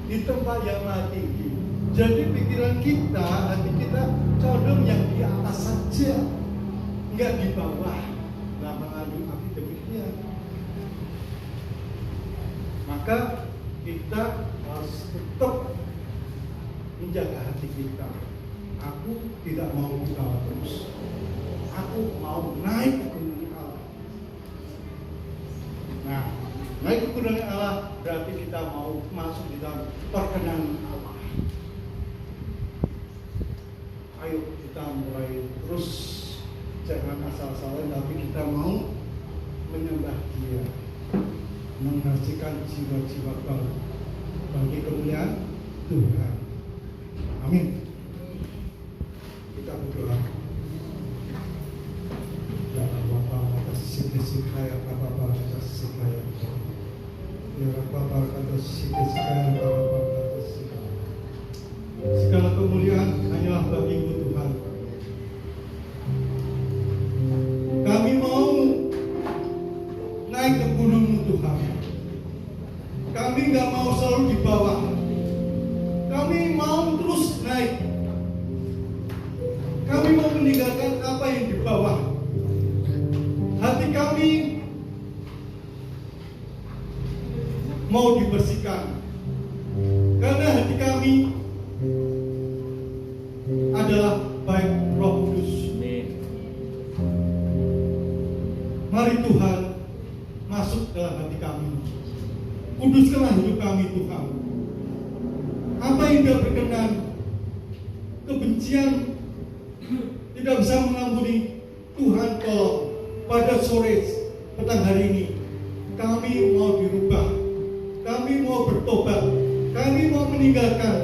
Di tempat yang maha tinggi. Jadi pikiran kita, hati kita condong yang di atas saja, enggak di bawah. Nah, mengandung arti demikian. Maka kita harus tetap menjaga hati kita. Aku tidak mau di bawah terus. Aku mau naik ke gunung Allah. Nah, naik ke gunung Allah berarti kita mau masuk di dalam perkenan Allah. Ayo kita mulai terus, jangan asal-asalan, tapi kita mau menyembah Dia, menghasilkan jiwa-jiwa baru bagi kemuliaan Tuhan. Amin. Kita berdoa. Ya Bapa, atas sikaya Bapa, atas sikaya. Ya Bapa, atas sikaya Bapa, atas sikaya. Segala kemuliaan hanyalah bagi-Mu Tuhan. Kami mau naik ke gunung-Mu Tuhan. Kami nggak mau selalu di bawah. Kami mau terus naik. Kami mau meninggalkan apa yang di bawah. Hati kami mau dibersihkan. Karena hati kami adalah baik Roh Kudus. Mari Tuhan masuk dalam hati kami. Kuduskanlah hidup kami Tuhan. Apa yang tidak berkenan, kebencian tidak bisa mengampuni. Tuhan tolong pada sore petang hari ini kami mau dirubah, kami mau bertobat, kami mau meninggalkan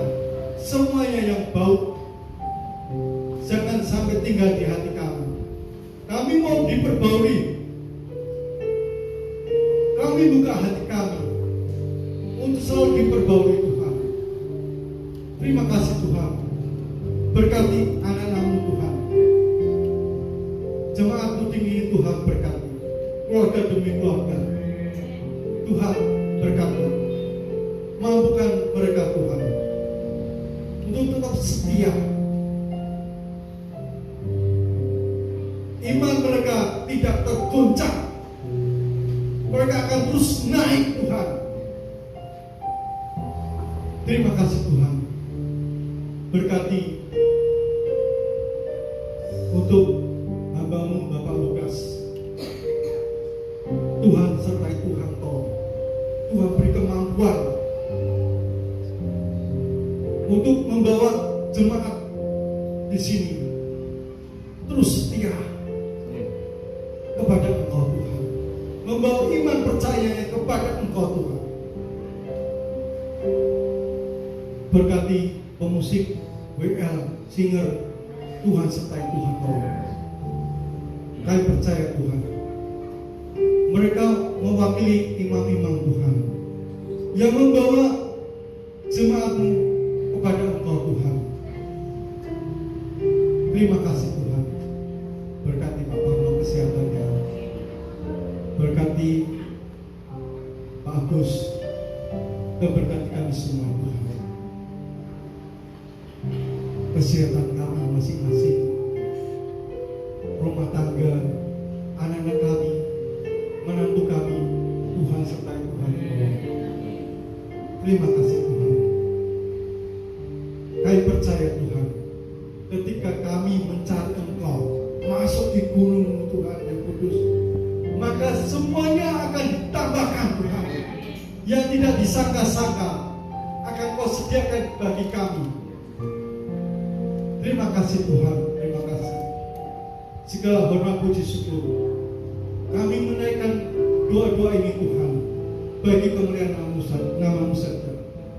semuanya yang bau. Jangan sampai tinggal di hati kami. Kami mau diperbarui. Kami buka hati kami untuk selalu diperbarui Tuhan. Terima kasih Tuhan. Berkati anak-anak-Mu Tuhan. Jemaat-Mu tinggi Tuhan berkati. Keluarga demi keluarga. Tuhan berkati. Mampukan mereka Tuhan untuk tetap setia. Iman mereka tidak tergoncang. Mereka akan terus naik Tuhan. Terima kasih Tuhan. Berkati untuk hamba-Mu Bapak Lukas. Tuhan sertai Tuhan tolong. Tuhan beri kemampuan untuk membawa jemaat di sini terus setia. percayanya kepada Engkau Tuhan. Berkati pemusik WL, singer, Tuhan sertai Tuhan tolong. Kami percaya Tuhan, mereka mewakili imam-imam Tuhan yang membawa jemaat-Mu kepada Engkau Tuhan. Terima kasih Tuhan. Berkati Pak Pablo kesehatannya, berkati Pak Agus, dan berkati kami semua Tuhan. Kesehatan kami masing-masing, rumah tangga, anak-anak kami, menantu kami, Tuhan sertai Tuhan. Terima kasih Tuhan. Kami percaya Tuhan, ketika kami mencari Engkau, masuk di gunung Tuhan yang kudus, maka semuanya akan ditambahkan Tuhan. Yang tidak disangka-sangka akan Kau sediakan bagi kami. Terima kasih Tuhan, terima kasih. Segala hormat puji syukur kami menaikkan doa-doa ini Tuhan bagi kemuliaan nama-Mu saja.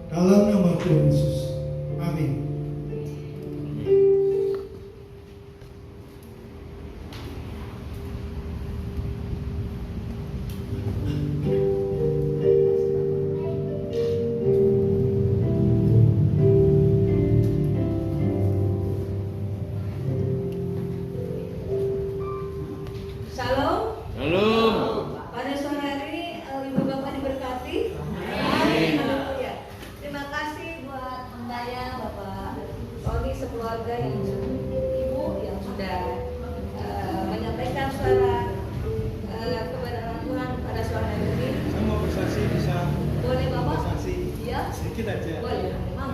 Dalam nama Tuhan Yesus. Amin. Shalom. Shalom. Pada sore hari ini Ibu Bapak diberkati. Amin. Haleluya. Terima kasih buat Mbaya, Bapak Tony sekeluarga yang Ibu yang sudah menyampaikan suara kepada Tuhan pada sore hari ini. Saya mau bersaksi, bisa Boleh Bapak? bersaksi Iya. sedikit aja. Boleh. Mau.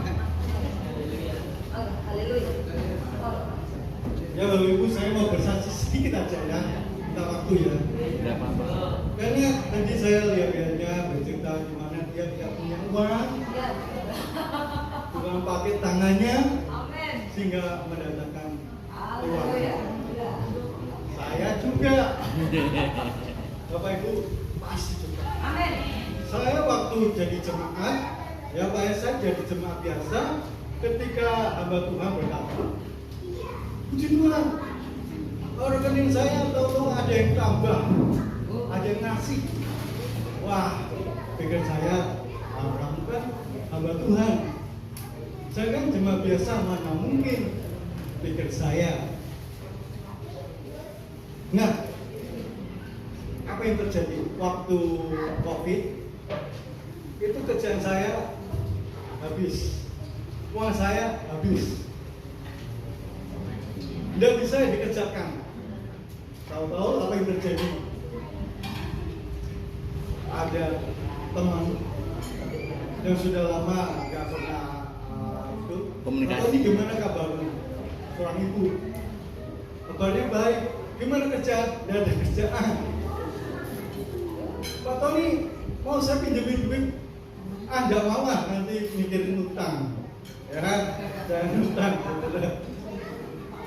Oh, haleluya. Oh. Ya Bapak Ibu, saya mau bersaksi sedikit aja ya. Minta waktu ya. Berapa Pak? Karena tadi saya lihat-lihatnya bercerita di mana dia tidak punya uang, Ya. Tuhan pakai tangannya Amin. sehingga mendatangkan uang. Haleluya. Ya. Saya juga, Bapak Ibu pasti juga. Amin. Saya waktu jadi jemaat, ya Pak saya jadi jemaat biasa. Ketika hamba Tuhan berkata, puji Tuhan, rekening saya tahu-tahu ada yang tambah, ada yang ngasih. Wah, pikir saya, kamu kan hamba Tuhan. Saya kan jemaat biasa, mana mungkin, pikir saya. Nah, apa yang terjadi waktu COVID? Itu kerjaan saya habis, uang saya habis, tidak bisa dikerjakan. Tahu-tahu apa yang terjadi? Ada teman yang sudah lama nggak pernah itu Komunikasi. "Pak Tony, gimana kabarnya?" Seorang ibu, kabarnya baik. Gimana kerjaan? Tidak ada kerjaan. Pak Tony, mau saya pinjemin duit? Nggak mau lah, nanti mikirin utang, ya kan? Jangan utang.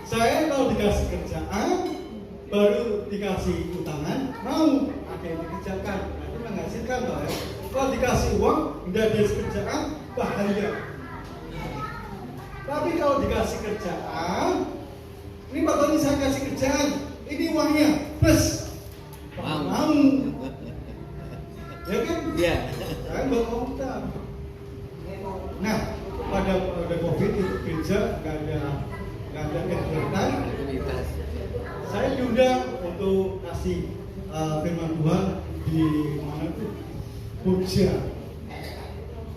Saya kalau dikasih kerjaan, baru dikasih utangan, mau ada yang dikerjakan, nanti menghasilkan toh ya. Kalau dikasih uang, tidak ada kerjaan, bahaya. Tapi kalau dikasih kerjaan, ini Pak Tony saya kasih kerjaan, ini uangnya, plus mau, ya kan? Iya. Saya nggak mau utang. Nah, pada COVID itu gereja nggak ada kegiatan. Aktivitas. Saya diundang untuk kasih firman Tuhan di mana tuh? Purja.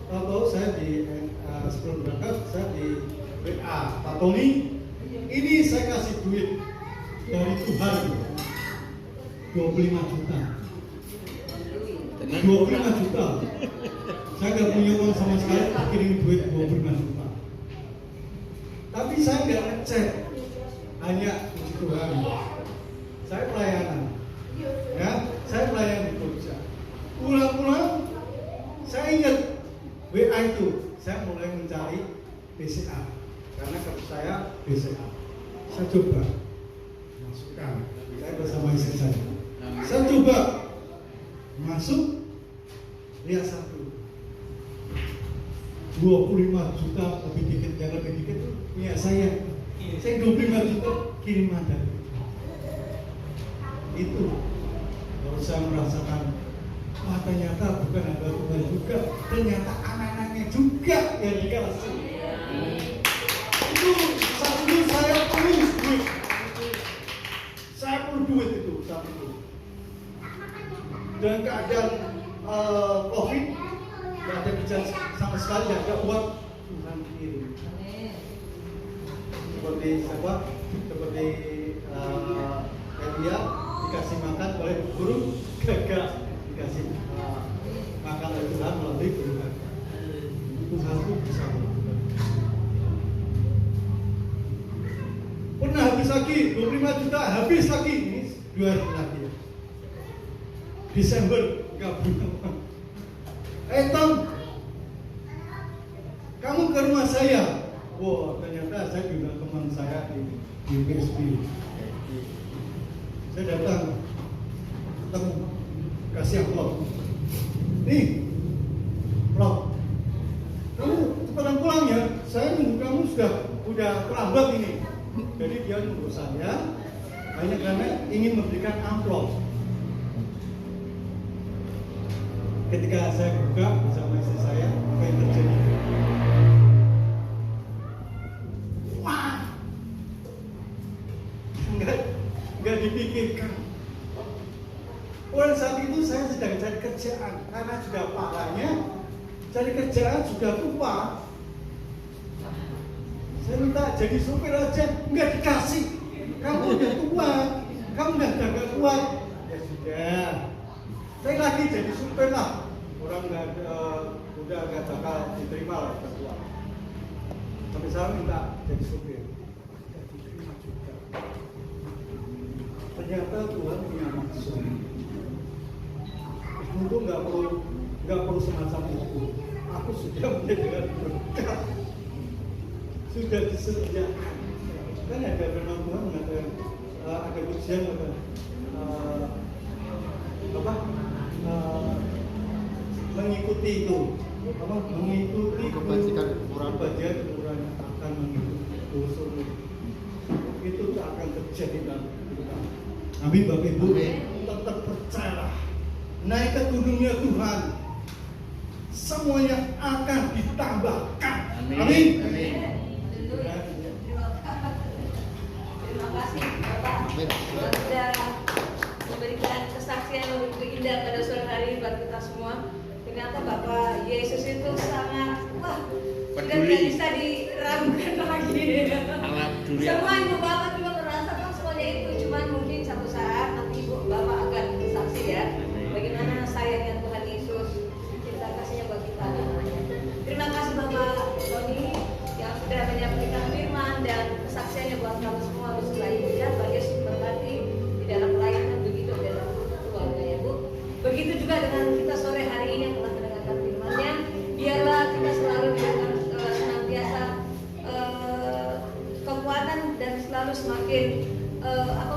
Tahu saya di sebelum berangkat saya di WA Pak Tony, ini saya kasih duit dari Tuhan 25 juta. 25 juta. Saya nggak punya uang sama sekali, kirim duit 25 juta. Tapi saya nggak ngecek, hanya puji Tuhan. Saya pelayanan, ya, saya pelayanan di Purja. Pulang-pulang, saya ingat WA itu, saya mulai mencari BCA, karena kerja saya BCA. Saya coba masukkan, saya bersama istri saya. Saya coba masuk, lihat satu 25 juta lebih dikit, yang lebih dikit itu punya saya 25 juta kirim ada. Itu baru saya merasakan, wah ternyata bukan ada Tuhan juga, ternyata anak-anaknya juga yang dikasih. Itu satu saya perlu duit, saya perlu duit itu saat itu. Dan keadaan COVID, nggak ada kerjaan sama sekali, nggak ada uang, Tuhan kirim. Seperti siapa? Seperti Elia dikasih makan oleh guru, gagal dikasih makan oleh Tuhan melalui guru. Tuhan itu bisa melakukan. Pernah habis lagi 25 juta, habis lagi ini 2 hari lagi. Desember nggak punya uang. Tom, kamu ke rumah saya. Wah, ternyata saya juga teman saya di PSB. Saya datang, ketemu, kasih amplop. Nih, amplop. Kamu cepetan pulang ya. Saya nunggu kamu udah terlambat ini. Jadi dia nunggu saya hanya karena ingin memberikan amplop. Ketika saya buka bersama istri saya, apa yang terjadi? Wah, nggak dipikirkan. Pada saat itu saya sedang cari kerjaan, karena sudah parahnya cari kerjaan sudah lupa. Saya minta jadi supir aja, nggak dikasih. Kamu udah tua, kamu udah jaga kuat. Ya sudah, saya lagi jadi supir lah. Orang udah nggak bakal diterima lah ketua. Tapi saya minta jadi supir. Jadi diterima juga. Ternyata Tuhan punya maksud. Untuk nggak perlu semacam itu. Aku sudah menjadi berkat. Sudah disediakan. Kan ada firman Tuhan mengatakan ada pujian mengikuti itu, mengikuti kebajikan kekurangan akan mengikuti usul itu akan terjadi dalam kita. Amin Bapak Ibu, tetap percayalah, naik ke gunungnya Tuhan, semuanya akan ditambahkan. Amin. Terima kasih Bapak sudah memberikan kesaksian yang begitu indah pada sore hari ini buat kita semua. Ternyata Bapak Yesus itu sangat sudah tidak bisa diragukan lagi. Semua ibu bapak juga merasakan semuanya itu, cuman mungkin satu saat nanti ibu bapak akan bersaksi ya bagaimana sayangnya Tuhan Yesus, cinta kasihnya buat kita. Terima kasih Bapak Tony yang sudah menyampaikan firman dan kesaksiannya buat kami semua setelah itu ya. Pak Yesus berkati di dalam pelayanan begitu dalam keluarga ya Bu. Begitu juga dengan kita sore hari ini yang telah mendengarkan firman-Nya. Biarlah kita selalu diberikan senantiasa kekuatan dan selalu semakin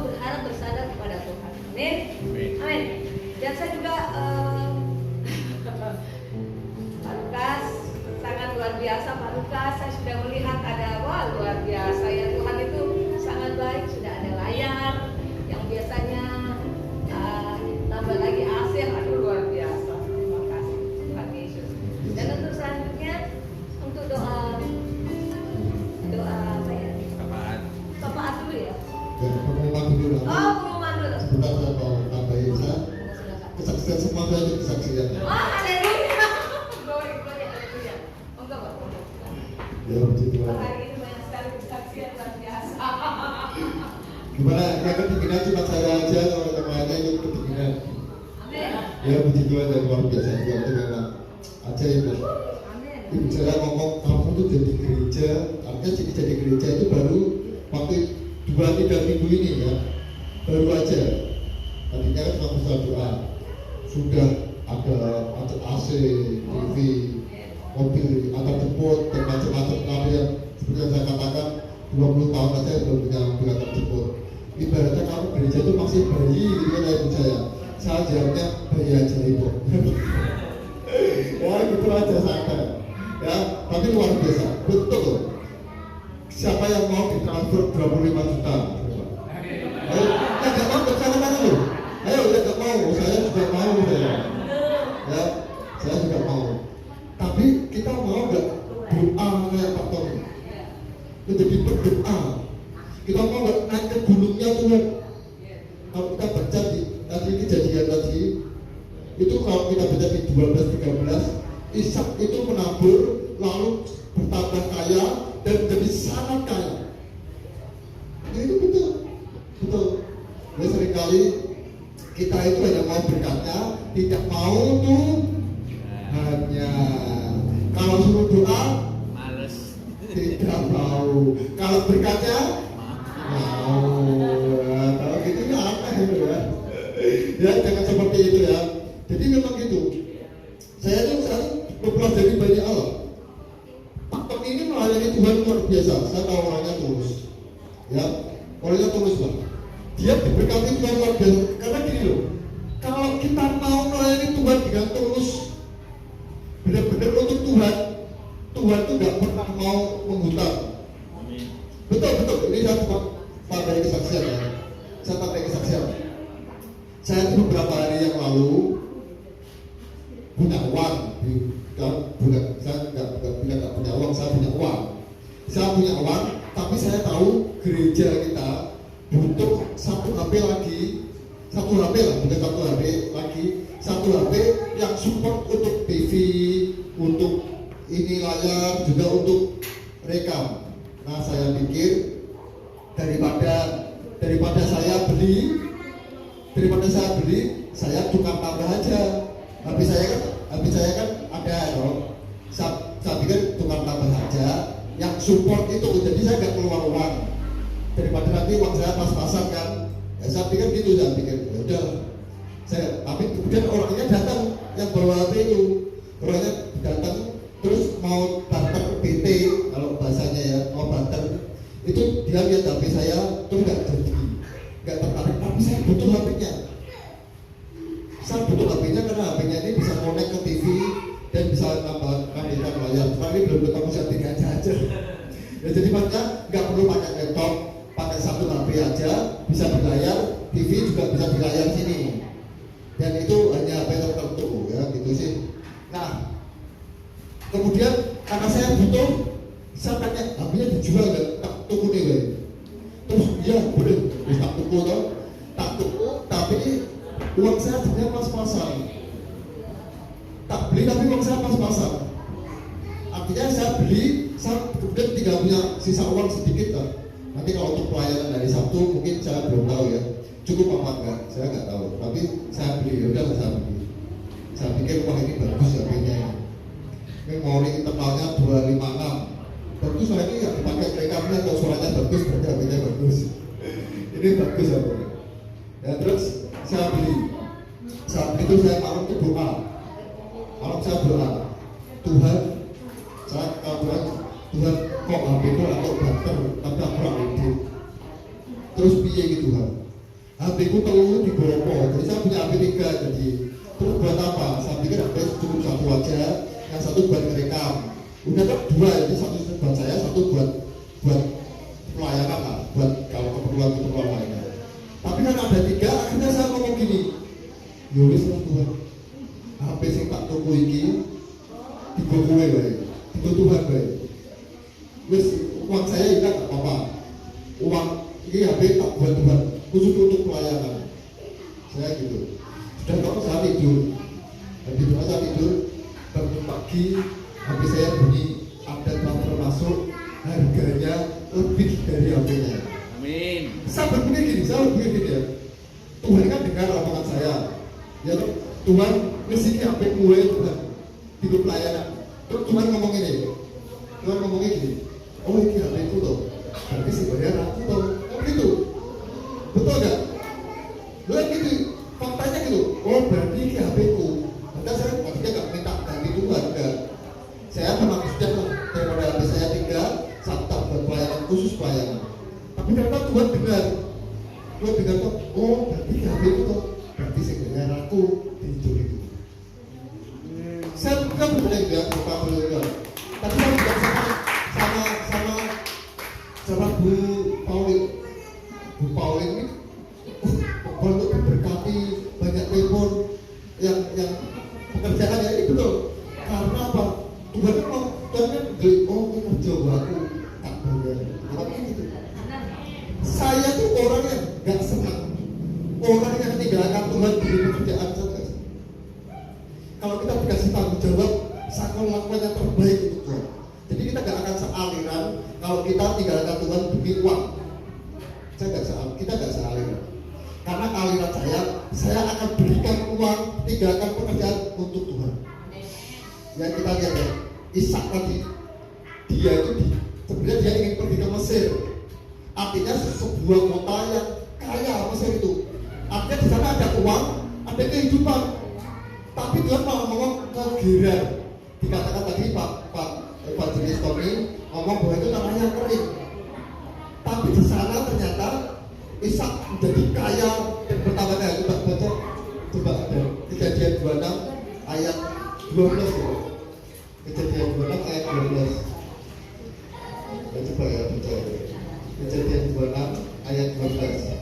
berharap bersandar kepada Tuhan. Amin. Amin. Dan saya juga Pak Lukas sangat luar biasa. Pak Lukas, saya sudah melihat ada luar biasa ya, Tuhan itu sangat baik. Sudah ada layar yang biasanya tambah lagi AC, aduh luar biasa. Terima kasih Tuhan Yesus. Dan untuk selanjutnya untuk doa apa ya? Syafaat dulu ya. Dan pengumuman dulu. Pengumuman dulu. Sebentar saya mau tambahin kesaksian semua saja kesaksian. Haleluya. Glory, haleluya. Enggak Pak. Ya puji Tuhan. Hari ini banyak sekali kesaksian luar biasa. Gimana? Yang kedinginan cuma saya aja, kalau yang lainnya ikut kedinginan. Amin. Ya puji Tuhan dan luar biasa juga itu memang ajaib. Amin. Ibu saya ngomong kamu tuh jadi gereja, artinya jadi gereja itu baru waktu 2-3 minggu ini ya, baru aja. Tadinya kan cuma bisa doa, sudah ada AC, TV, mobil, antar jemput dan macam-macam. Tapi yang seperti yang saya katakan 20 tahun aja belum punya mobil antar jemput. Ibaratnya kamu gereja itu masih bayi gitu kan ya ibu saya. saya jawabnya bayi aja ibu. Ya gitu aja santai. Ya, tapi luar biasa, betul. Siapa yang mau ditransfer 25 juta? Ayo, nggak mau bersama mana lo? Ayo, nggak mau, saya juga mau ya. Ya, saya juga mau. Tapi kita mau nggak doa kayak Pak Tony? Menjadi berdoa. Kita mau nggak naik ke gunungnya Tuhan? Kalau kita baca di tadi kejadian tadi, itu kalau kita baca di 12-13, Ishak itu menabur lalu bertambah kaya dan menjadi sangat kaya. Itu betul, betul. Ya seringkali kita itu hanya mau berkatnya, tidak mau tuh hanya. Kalau suruh doa, Males. tidak mau. Kalau berkatnya, mau. Nah, kalau gitu ya apa itu ya? Ya jangan seperti itu ya. Jadi memang gitu. Saya tuh mempelajari banyak Allah. Pak Tom ini melayani Tuhan luar biasa. Saya tahu orangnya tulus. Ya, orangnya tulus lah. Dia diberkati Tuhan luar biasa. Karena gini loh, kalau kita mau melayani Tuhan dengan tulus, benar-benar untuk Tuhan, Tuhan tuh nggak pernah mau menghutang. Betul. Ini saya pakai kesaksian ya. Saya pakai kesaksian. Saya itu beberapa hari yang lalu punya uang, saya nggak punya uang, saya punya uang. Saya punya uang, tapi saya tahu gereja kita butuh satu HP lagi, satu HP lah, bukan satu HP lagi, satu HP yang support untuk TV, untuk ini layar, juga untuk rekam. Nah saya pikir daripada saya beli, saya tukar tambah aja. Habis saya kan ada dong. Saya pikir tukar tambah aja yang support itu, jadi saya nggak keluar uang. Daripada nanti uang saya pas-pasan kan. Ya saya pikir gitu, ya udah. Tapi kemudian orangnya datang yang bawa HP itu. Orangnya datang terus mau barter BT, kalau bahasanya ya, mau barter. Itu dia lihat HP saya terus nggak tertarik, tapi saya butuh HP-nya. Saya butuh HP-nya karena HP-nya ini bisa connect ke TV dan bisa nambahkan layar. Tapi belum ketemu settingan aja. Ya jadi makanya nggak perlu pakai laptop, pakai satu HP aja, bisa berlayar, TV juga bisa di layar sini. Dan itu hanya HP tertentu ya gitu sih. Nah, kemudian karena saya butuh, saya tanya HP-nya dijual nggak? Tak tuku nih, weh. Terus iya boleh, tak tuku tau, tak tuku, tapi uang saya sebenarnya pas-pasan. Tak beli tapi uang saya pas-pasan. Artinya saya beli, saya kemudian tinggal punya sisa uang sedikit kan. Nanti kalau untuk pelayanan dari Sabtu mungkin saya belum tahu ya. Cukup apa enggak, saya nggak tahu. Tapi saya beli, yaudah saya beli. Saya pikir wah ini bagus HP-nya ini. Ini memori internalnya 256. Bagus lah ini ya, dipakai rekamnya atau suaranya bagus, berarti HP-nya bagus. Ini bagus HP-nya. Ya terus saya beli. Saat itu saya malam itu doa. Malam saya doa. Tuhan, saya Tuhan kok HP itu atau banter, tapi aku ide. Terus piye gitu Tuhan? HP ku telu di Boropo, jadi saya punya HP 3 jadi. Terus buat apa? Saya pikir HP cukup satu aja, yang satu buat ngerekam. Udah kan 2, jadi satu buat saya, satu buat pelayanan lah, buat kalau keperluan lainnya. Tapi kan ada 3, akhirnya saya ngomong gini, yowis lah Tuhan, HP sing tak tuku iki, tiga kowe wae, tiga Tuhan wae. Wis uang saya juga nggak apa-apa, uang ini HP tak buat Tuhan, khusus untuk pelayanan. Saya gitu. Sudah kalau saya tidur, habis itu saya tidur, bangun pagi, HP saya bunyi, ada transfer masuk, harganya lebih dari HP-nya. Amin. Saya berpikir gini ya, Tuhan kan dengar omongan saya, ya Tuhan, ini HP gue Tuhan, hidup pelayanan. Terus Tuhan ngomong ini, Tuhan ngomongnya gini, oh ini HP itu tuh, berarti sebenarnya aku tuh, oh gitu, betul gak? Lalu gitu, faktanya gitu, oh berarti ini HP ku, padahal saya maksudnya gak minta ganti Tuhan, enggak. Saya memang sudah daripada HP saya 3, saya tak buat pelayanan, khusus pelayanan. Tapi ternyata Tuhan dengar tuh, oh berarti HP itu tuh, berarti sebenarnya aku di hidup itu. Saya bukan berlebihan, bukan berlebihan. Tapi saya juga sama Bu Pauline. Bu Pauline ini untuk diberkati banyak telepon yang pekerjaan ya ini betul. Karena apa? Tuhan mau Tuhan beli ini kerja aku tak bayar. Makanya gitu. Saya tuh orang yang gak senang, orang yang tinggalkan Tuhan di pekerjaan saja. Kalau kita dikasih tanggung jawab, saya akan lakukan yang terbaik untuk Tuhan. Jadi kita gak akan sealiran kalau kita tinggalkan Tuhan demi uang. Kita gak sealiran. Karena aliran saya akan berikan uang, tinggalkan pekerjaan untuk Tuhan. Yang kita lihat ya, Ishak tadi, dia itu sebenarnya dia ingin pergi ke Mesir. Artinya sebuah kota yang kaya Mesir itu. Artinya di sana ada uang, ada kehidupan. Tapi Tuhan malah ngomong ke Gerar. Dikatakan tadi Pak Evangelis Tony ngomong bahwa itu tanahnya kering. Tapi di sana ternyata Ishak menjadi kaya dan bertambah kaya. Coba ada Kejadian 26 ayat 12 ya. Kejadian 26 ayat 12. Coba ya baca. Kejadian 26 ayat 12.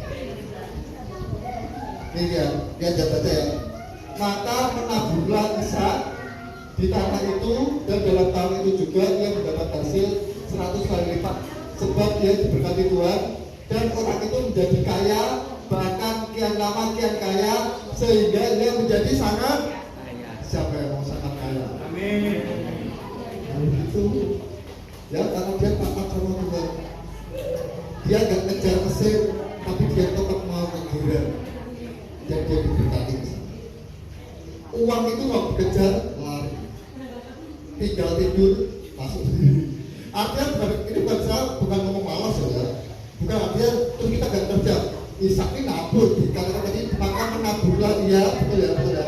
Ini ya, dia baca ya. Maka menaburlah Ishak di tanah itu, dan dalam tahun itu juga dia mendapat hasil 100 kali lipat, sebab dia diberkati Tuhan, dan orang itu menjadi kaya, bahkan kian lama kian kaya, sehingga dia menjadi sangat kaya. Siapa yang mau sangat kaya? Amin. Nah itu ya, karena dia taat sama Tuhan. Dia gak ngejar Mesir, tapi dia tetap mau ke Gerar, dan dia diberkati ke sana. Uang itu mau dikejar, lari. Tinggal tidur, masuk sendiri. Artinya ini bukan ngomong malas ya. Bukan artinya terus kita gak kerja. Ishak ini nabur, dikatakan tadi, maka menaburlah dia, betul ya.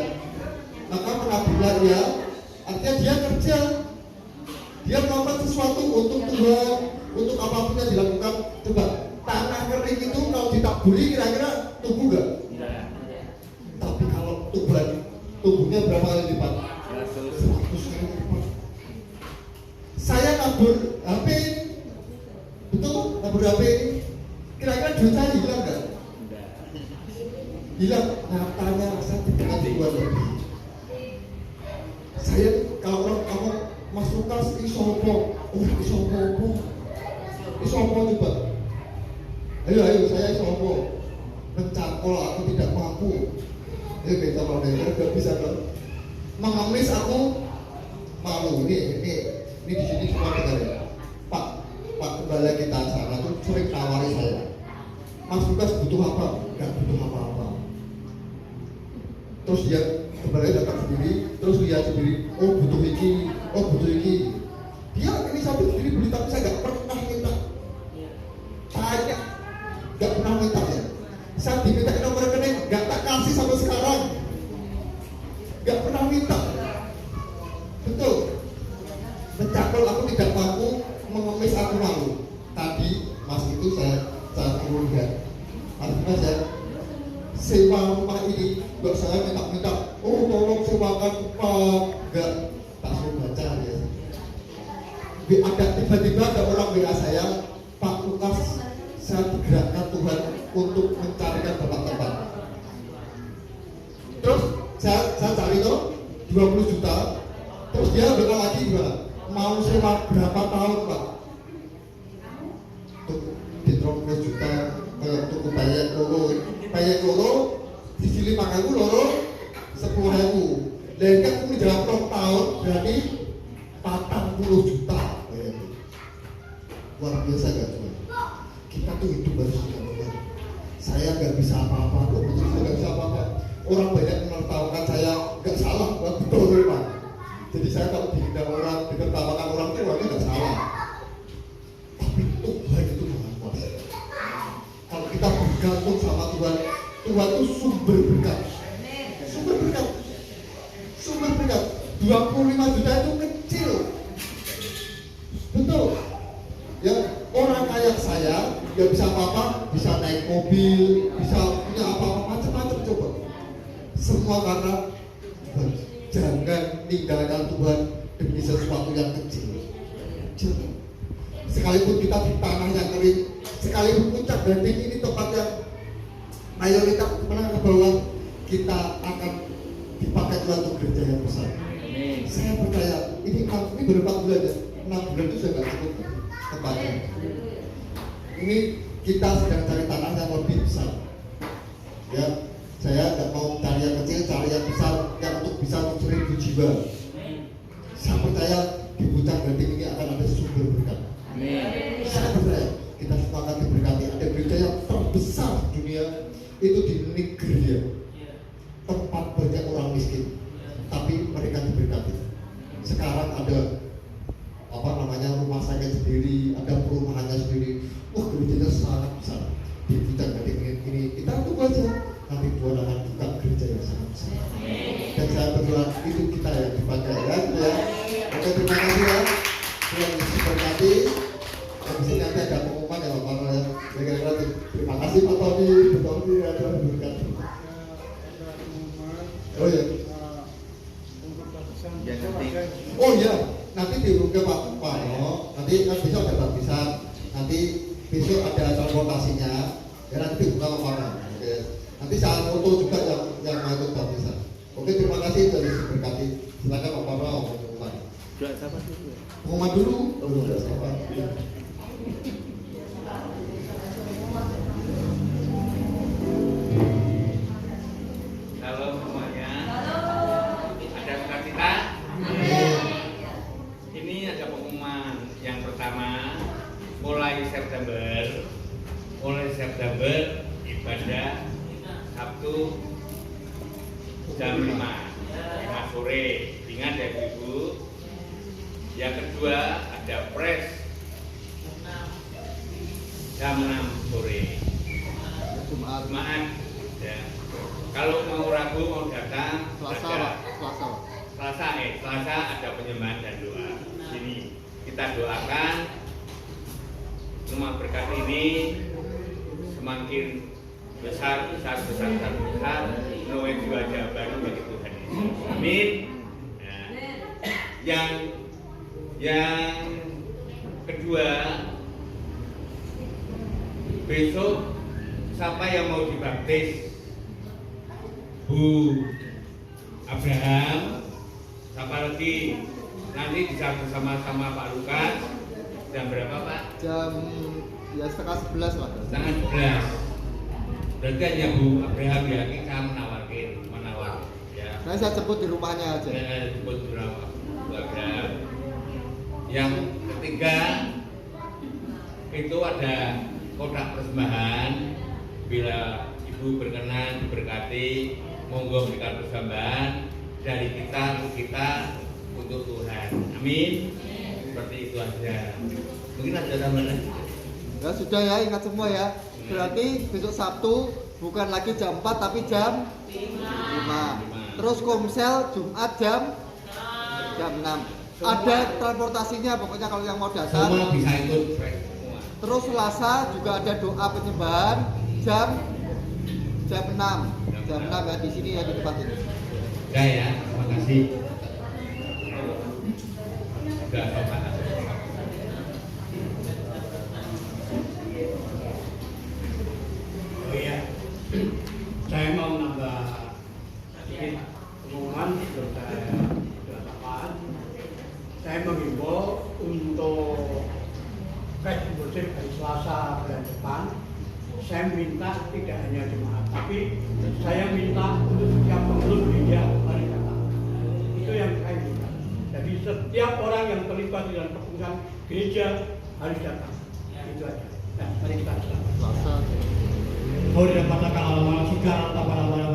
Maka menaburlah dia, artinya dia kerja. Dia melakukan sesuatu untuk Tuhan, untuk apapun yang dilakukan. Coba, tanah kering itu kalau ditaburi kira-kira tumbuh gak? Tapi kalau tumbuhnya berapa kali lipat? 100 kali lipat. Saya nabur HP ini, betul? Nabur HP ini, kira-kira duit saya hilang gak? Hilang. Nyatanya saya tidak Tuhan lebih. Saya kalau orang kamu Mas Lukas isopo, isopo coba. Ayo saya isopo. Mencakol aku tidak mampu. Kita mau nggak bisa kan? Mengemis aku malu. Ini di sini semua dengar ya. Pak Gembala kita sana tuh sering tawari saya. Mas Lukas butuh apa? Nggak butuh apa-apa. Terus dia Gembala datang sendiri, terus lihat sendiri. Oh butuh iki. Dia ini satu sendiri beli, tapi saya nggak pernah minta. Saya nggak pernah minta ya. Saya diminta nomor rekening, nggak tak kasih sampai sekarang. Nggak pernah minta. Betul. Mencakul aku tidak mampu, mengemis aku malu. Tadi Mas itu saya suruh lihat. Mas ya, sewa rumah ini nggak saya minta. Oh tolong sewakan Pak. Nggak, tak suruh baca ya. Ada tiba-tiba ada orang WA saya, Pak Lukas, saya digerakkan Tuhan untuk mencarikan tempat-tempat. Terus saya cari tuh 20 juta. Terus dia bilang lagi gimana? Mau sewa berapa tahun Pak? Tuh di 20 juta tuku bayar loro disili makanku loro 10.000. Dan kan aku jalan 2 tahun berarti 40 juta. Luar biasa gak Tuhan? Kita tuh hidup harus Tuhan. Saya nggak bisa apa-apa, saya nggak bisa apa-apa. Orang banyak menertawakan saya, nggak salah, betul Pak. Jadi saya kalau dihina orang, ditertawakan orang itu orangnya nggak salah. Tapi Tuhan itu maha kuasa. Kalau kita bergantung sama Tuhan, Tuhan itu sumber berkat. Sumber berkat. 25 juta itu kecil. Betul. Ya, orang kayak saya, ya bisa apa-apa, bisa naik mobil, bisa punya apa-apa macam-macam coba. Semua karena jangan tinggalkan Tuhan demi sesuatu yang kecil. Jangan. Sekalipun kita di tanah yang kering, sekalipun puncak Gading ini tempat yang mayoritas menengah ke bawah, kita akan dipakai Tuhan untuk gereja yang besar. Saya percaya ini baru 4 bulan ya, 6 bulan itu sudah nggak cukup tempatnya. Ini kita sedang cari tanah yang lebih besar. Ya, saya nggak mau cari yang kecil, cari yang besar, yang untuk bisa untuk 1000 jiwa. Saya percaya di puncak Gading ini akan ada sumber berkat. Saya percaya kita semua akan diberkati. Ada gereja yang terbesar di dunia itu di Nigeria, tempat banyak orang miskin, tapi mereka diberkati. Sekarang ada rumah sakit sendiri, ada perumahannya sendiri. Wah, gerejanya sangat besar. Di puncak Gading ini kita tunggu aja, nanti Tuhan akan buka gereja yang sangat besar. Dan saya berdoa itu kita yang dipakai ya. Oke, terima kasih ya. Tuhan Yesus berkati. Di sini nanti ada pengumuman ya Bapak ya. Terima kasih Pak Tony, Bu Tony ya, Tuhan berkati. Oh ya. Oh ya, nanti diurungkan Pak Pano. Nanti kan besok ada baptisan. Nanti besok ada transportasinya. Ya nanti dibuka Pak Pano. Oke. Nanti saya foto juga yang mau ikut baptisan. Oke, terima kasih Tuhan Yesus berkati. Silakan Pak Pano pengumuman. Pengumuman dulu. Oh, sudah siapa? Halo semuanya. Ada sukacita? Ini ada pengumuman. Yang pertama, mulai September ibadah Sabtu jam 5 sore. Ingat ya Ibu. Yang kedua ada press jam 6 sore. Jumat. Ya. Kalau mau Rabu mau datang Selasa ada penyembahan dan doa. Sini kita doakan rumah berkat ini semakin besar, menuai wajah baru bagi Tuhan. Amin. Nah, yang kedua, besok siapa yang mau dibaptis? Bu Abraham, siapa lagi? Nanti bisa bersama-sama Pak Lukas. Jam berapa Pak? Jam ya setengah 11 lah. Setengah 11. Berarti hanya Bu Abraham ya, kita menawar ya. Saya jemput di rumahnya aja. Jemput di rumah Bu Abraham. Yang ketiga itu ada kotak persembahan. Bila Ibu berkenan diberkati, monggo berikan persembahan dari kita untuk Tuhan. Amin. Seperti itu aja. Mungkin ada tambahan lagi. Ya sudah ya, ingat semua ya. Berarti besok Sabtu bukan lagi jam 4 tapi jam 5. Terus Komsel Jumat jam 6. Ada transportasinya pokoknya kalau yang mau datang. Semua bisa ikut semua. Terus Selasa juga ada doa penyembahan jam 6. Jam 6 ya di sini ya di tempat ini. Udah ya, terima kasih. Udah, terima kasih. Oh iya, saya mau nambah sedikit pengumuman sebelum saya beratapan. Saya menghimbau untuk cash deposit hari Selasa bulan depan. Saya minta tidak hanya jemaat, tapi saya minta untuk setiap pengurus gereja mari datang. Itu yang saya minta. Jadi setiap orang yang terlibat di dalam kepengurusan gereja harus datang. Itu aja. Nah, mari kita Selasa. Ora patakala lama cikara tabara bara.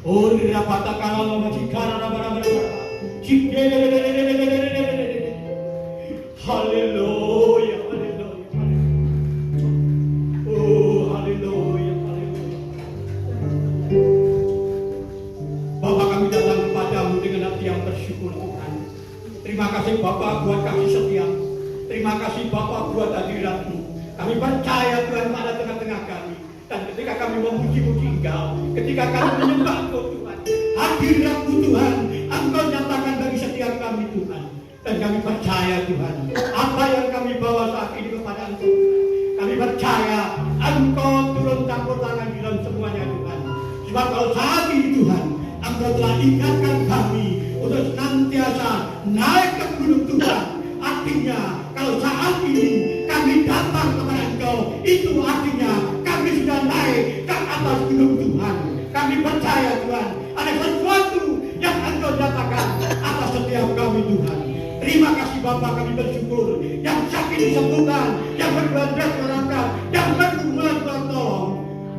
Ora patakala lama cikara bara. Haleluya, haleluya. Oh, haleluya, haleluya. Bapak, kami datang kepadamu dengan hati yang bersyukur Tuhan. Terima kasih Bapak buat kasih setia. Terima kasih Bapak buat hadirat-Mu. Kami percaya Tuhan ada tengah-tengah kami. Dan ketika kami memuji-muji Engkau, ketika kami menyembah Engkau Tuhan, hadiratmu Tuhan, Engkau nyatakan bagi setiap kami Tuhan. Dan kami percaya Tuhan, apa yang kami bawa saat ini kepada Engkau Tuhan, kami percaya Engkau turun campur tangan di dalam semuanya Tuhan. Sebab kalau saat ini Tuhan, Engkau telah ingatkan kami untuk senantiasa naik ke gunung Tuhan. Artinya kalau saat ini kami datang kepada Engkau, itu artinya kami sudah naik ke atas gunung Tuhan. Kami percaya Tuhan, ada sesuatu yang Engkau nyatakan atas setiap kami Tuhan. Terima kasih Bapa, kami bersyukur. Yang sakit disembuhkan, yang berbandas diangkat, yang bergumul tolong.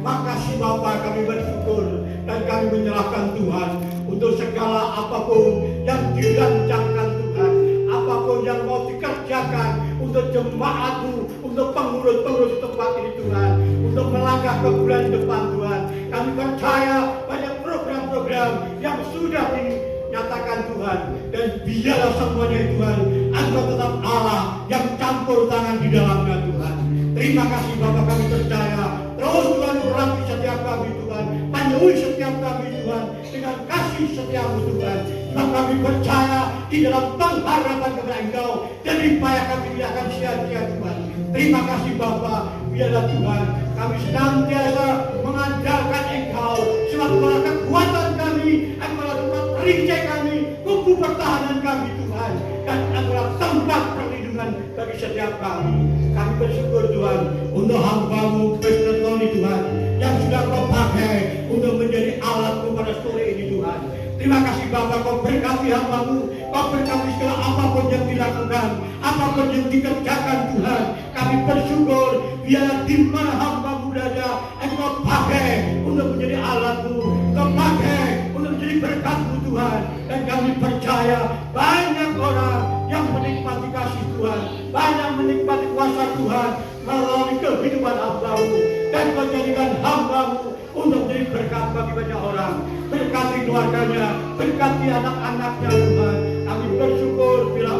Makasih Bapa, kami bersyukur dan kami menyerahkan Tuhan untuk segala apapun yang dirancangkan Tuhan, apapun yang mau dikerjakan untuk jemaat-Mu, untuk pengurus-pengurus tempat ini Tuhan, untuk melangkah ke bulan depan Tuhan. Kami percaya banyak program-program yang sudah dinyatakan Tuhan, dan biarlah semuanya Tuhan, Engkau tetap Allah yang campur tangan di dalamnya Tuhan. Terima kasih Bapak, kami percaya terus Tuhan urapi setiap kami Tuhan, penuhi setiap kami Tuhan dengan kasih setiamu Tuhan. Sebab kami percaya di dalam pengharapan kepada Engkau, dan upaya kami tidak akan sia-sia Tuhan. Terima kasih Bapak, biarlah Tuhan kami senantiasa mengandalkan Engkau, sebab Engkau kekuatan kami, Engkau tempat perisai kami, kubu pertahanan kami Tuhan, dan Engkau tempat perlindungan bagi setiap kami. Kami bersyukur Tuhan untuk hamba-Mu Kristen Tony Tuhan, yang sudah Kau pakai untuk menjadi alat-Mu pada sore ini Tuhan. Terima kasih Bapak, Kau berkati hamba-Mu, Kau berkati segala apapun yang dilakukan, apapun yang dikerjakan Tuhan. Kami bersyukur, biarlah di mana hamba-Mu berada, Engkau pakai untuk menjadi alat-Mu, Kau pakai untuk menjadi berkat-Mu Tuhan. Dan kami percaya banyak orang yang menikmati kasih Tuhan, banyak menikmati kuasa Tuhan melalui kehidupan hamba-Mu, dan Kau jadikan hamba-Mu untuk menjadi berkat bagi banyak orang. Berkati keluarganya, berkati anak-anaknya Tuhan. Kami bersyukur bila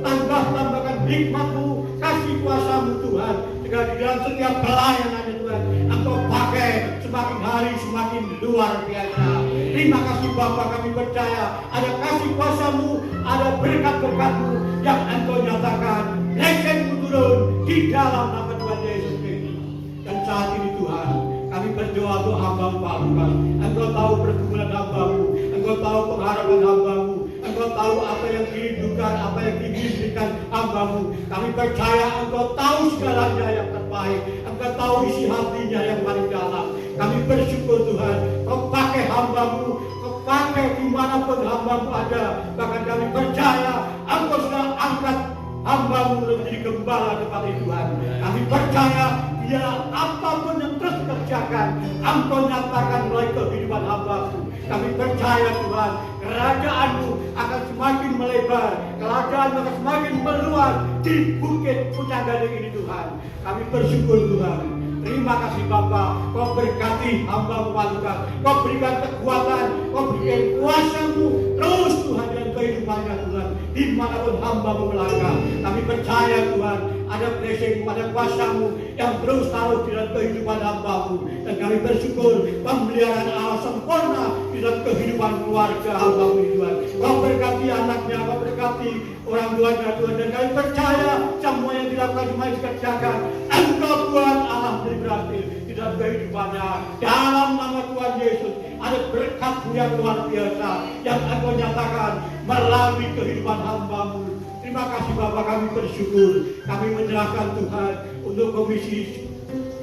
tambahkan hikmat-Mu, kasih kuasa-Mu Tuhan, jika di dalam setiap pelayanannya Tuhan, Engkau pakai semakin hari semakin luar biasa. Terima kasih Bapa, kami percaya ada kasih kuasa-Mu, ada berkat-berkat-Mu yang Engkau nyatakan. Lesenmu turun di dalam nama Tuhan Yesus Kristus. Dan saat ini Tuhan, kami berdoa untuk hamba-Mu Pak Lukas. Engkau tahu pergumulan hamba-Mu, Engkau tahu pengharapan hamba-Mu, Engkau tahu apa yang dirindukan, apa yang diinginkan hamba-Mu. Kami percaya Engkau tahu segalanya yang terbaik, Engkau tahu isi hatinya yang paling dalam. Kami bersyukur Tuhan, Kau pakai hamba-Mu, Kau pakai dimanapun hamba-Mu ada. Bahkan kami percaya Engkau sudah angkat hamba-Mu menjadi gembala tempat ini Tuhan. Kami percaya biar apapun yang terus dikerjakan, Engkau nyatakan melalui kehidupan hamba-Mu. Kami percaya Tuhan, kerajaan-Mu akan semakin melebar, kerajaan-Mu akan semakin meluas di bukit Puncak Gading ini Tuhan. Kami bersyukur Tuhan. Terima kasih Bapa, Kau berkati hamba-Mu Pak Lukas, Kau berikan kekuatan, Kau berikan kuasa-Mu terus Tuhan dalam kehidupannya Tuhan, dimanapun hamba-Mu melangkah. Kami percaya Tuhan, ada blessing-Mu, ada kuasa-Mu yang terus taruh di dalam kehidupan hamba-Mu. Dan kami bersyukur pemeliharaan Allah sempurna di dalam kehidupan keluarga hamba-Mu Tuhan. Kau berkati anaknya, Kau berkati orang tuanya Tuhan. Dan kami percaya semua yang dilakukan, semua yang dikerjakan, Engkau Tuhan Allah berarti di dalam kehidupannya. Dalam nama Tuhan Yesus ada berkat-Mu yang luar biasa yang Engkau nyatakan melalui kehidupan hamba-Mu. Terima kasih Bapak, kami bersyukur. Kami menyerahkan Tuhan untuk komisi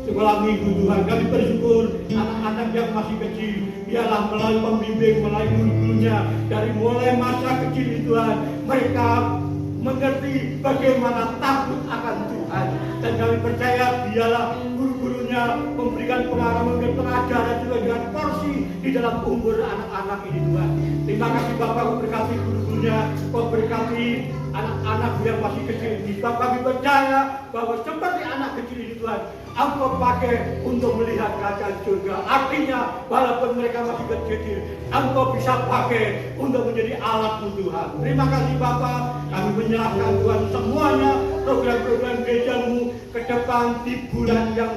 sekolah minggu Tuhan. Kami bersyukur anak-anak yang masih kecil, biarlah melalui pembimbing, melalui guru-gurunya, dari mulai masa kecil Tuhan, mereka mengerti bagaimana takut akan Tuhan. Dan kami percaya biarlah guru-gurunya memberikan pengajaran juga dengan porsi di dalam umur anak-anak ini Tuhan. Terima kasih Bapak, Kau berkati guru-gurunya, Kau berkati anak-anak yang masih kecil ini. Kami percaya bahwa seperti anak kecil ini Tuhan, Engkau pakai untuk melihat kerajaan surga. Artinya walaupun mereka masih kecil, Engkau bisa pakai untuk menjadi alat-Mu Tuhan. Terima kasih Bapak, kami menyerahkan Tuhan semuanya program-program gereja-Mu ke depan di bulan yang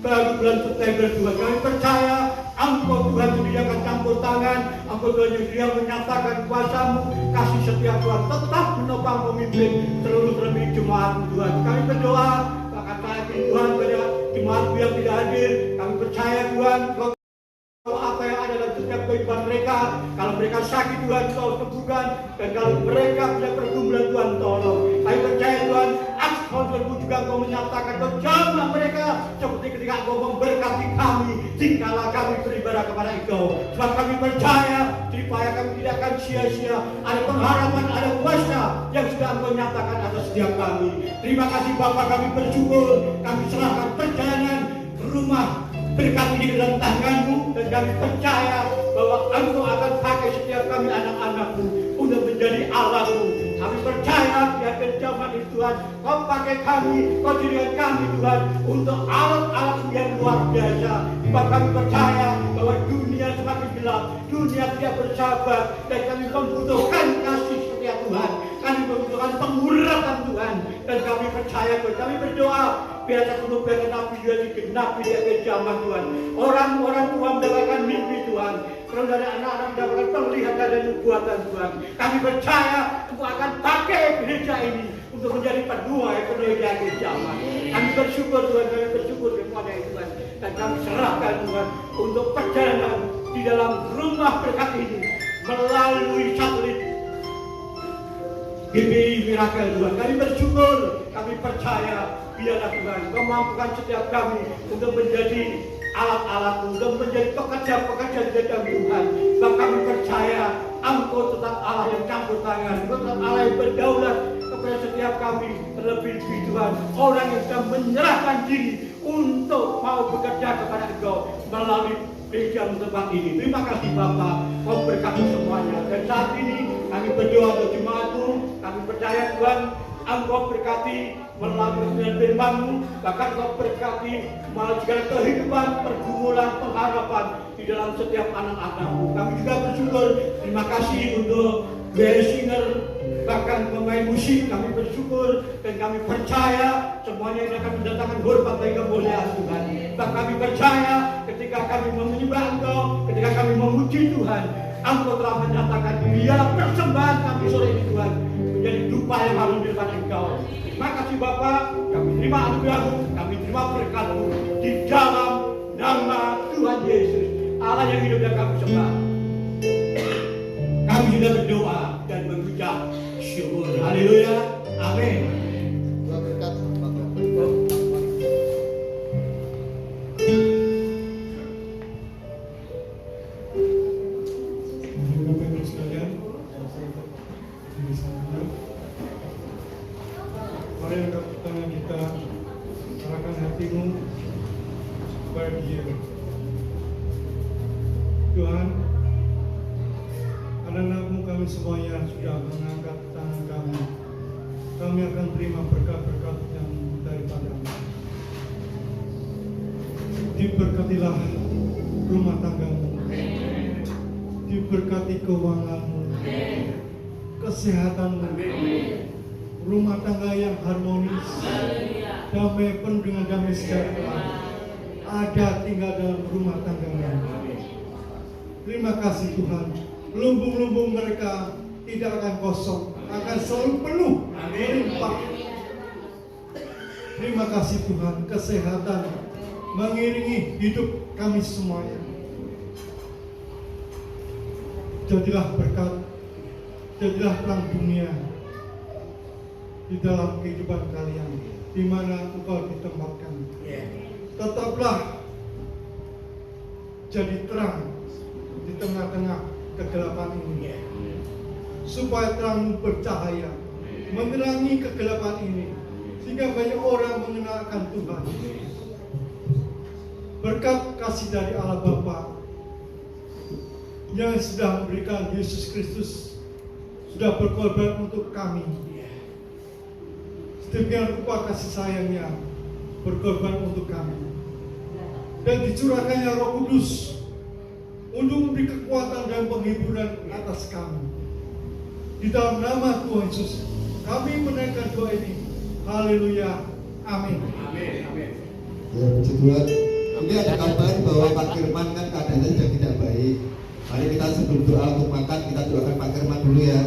baru bulan September Tuhan. Kami percaya Engkau Tuhan sedia akan campur tangan, Engkau Tuhan yang sedia menyatakan kuasa-Mu, kasih setia Tuhan tetap menopang pemimpin seluruh terlebih jemaat Tuhan. Kami berdoa, bahkan saat ini Tuhan pada jemaat yang tidak hadir, kami percaya Tuhan apa yang ada dalam setiap kehidupan mereka. Kalau mereka sakit Tuhan Kau sembuhkan, dan kalau mereka punya pergumulan Tuhan tolong. Kami percaya Tuhan, Engkau juga Kau menyatakan Kau jamah mereka seperti ketika Kau memberkati kami jikalau kami beribadah kepada Engkau. Sebab kami percaya supaya kami tidak akan sia-sia. Ada pengharapan, ada kuasa yang sudah Engkau nyatakan atas setiap kami. Terima kasih Bapa, kami bersyukur. Kami serahkan perjalanan rumah berkat ini dalam tangan-Mu, dan kami percaya bahwa Engkau akan pakai setiap kami anak-anak-Mu untuk menjadi Allah-Mu. Kami percaya di akhir zaman ini Tuhan, Kau pakai kami, Kau jadikan kami Tuhan untuk alat-alat yang luar biasa. Sebab kami percaya bahwa dunia semakin gelap, dunia tidak bersahabat, dan kami membutuhkan kasih setia Tuhan. Kami membutuhkan pengurapan Tuhan, dan kami percaya Tuhan. Kami berdoa biar satu biar Nabi juga digenapi di akhir zaman Tuhan. Orang-orang Tuhan mendapatkan mimpi Tuhan. Kalau dari anak-anak mendapatkan penglihatan dan nubuatan Tuhan. Kami percaya Engkau akan pakai gereja ini untuk menjadi pedua ekonomi di akhir zaman. Kami bersyukur Tuhan, kami bersyukur kepada Tuhan, dan kami serahkan Tuhan untuk perjalanan di dalam rumah berkat ini melalui satelit GBI Miracle Tuhan. Kami bersyukur, kami percaya biarlah Tuhan Kau mampukan setiap kami untuk menjadi alat-alat-Mu, untuk menjadi pekerja-pekerja di dalam Tuhan. Sebab kami percaya Engkau tetap Allah yang campur tangan, Engkau tetap Allah yang berdaulat kepada setiap kami. Terlebih Tuhan, orang yang sudah menyerahkan diri untuk mau bekerja kepada Engkau melalui gereja tempat ini. Terima kasih Bapa, Kau berkati semuanya. Dan saat ini kami berdoa untuk jemaat-Mu. Kami percaya Tuhan, Engkau berkati melalui firman-Mu, bahkan Kau berkati melalui segala kehidupan, pergumulan, pengharapan di dalam setiap anak-anak-Mu. Kami juga bersyukur, terima kasih untuk singer, bahkan pemain musik. Kami bersyukur dan kami percaya semuanya ini akan mendatangkan hormat bagi kemuliaan Tuhan. Dan kami percaya ketika kami menyembah Engkau, ketika kami memuji Tuhan, Engkau telah menyatakan biarlah persembahan kami sore ini Tuhan menjadi dupa yang harum di depan Engkau. Terima kasih Bapa, kami terima anugerah-Mu, kami terima berkat-Mu di dalam nama Tuhan Yesus, Allah yang hidup dan kami sembah. Kami sudah berdoa dan mengucap syukur. Haleluya. Amin. Berkat Bapak Ibu sekalian, mari angkat tangan kita, serahkan hatimu kepada Dia. Tuhan, anak-anak-Mu kami semuanya sudah mengangkat tangan kami. Kami akan terima berkat-berkat yang daripada-Mu. Diberkatilah rumah tangga-Mu, diberkati keuangan-Mu, kesehatan-Mu, rumah tangga yang harmonis, damai, penuh dengan damai sejahtera ada tinggal dalam rumah tangga-Mu. Terima kasih Tuhan, lumbung-lumbung mereka tidak akan kosong, akan selalu penuh, melimpah. Terima kasih Tuhan, kesehatan mengiringi hidup kami semuanya. Jadilah berkat, jadilah terang dunia di dalam kehidupan kalian, di mana Engkau ditempatkan. Tetaplah jadi terang di tengah-tengah kegelapan ini, supaya terang bercahaya menerangi kegelapan ini, sehingga banyak orang mengenalkan Tuhan. Berkat kasih dari Allah Bapa yang sudah memberikan Yesus Kristus, sudah berkorban untuk kami, sedemikian rupa kasih sayangnya berkorban untuk kami, dan dicurahkannya Roh Kudus untuk memberi kekuatan dan penghiburan atas kami. Di dalam nama Tuhan Yesus kami menaikkan doa ini. Haleluya. Amin. Amin. Amin. Ya, puji Tuhan. ini ada kabar bahwa Pak Firman kan keadaannya sedang tidak baik. Mari kita sebelum doa untuk makan, kita doakan Pak Firman dulu ya.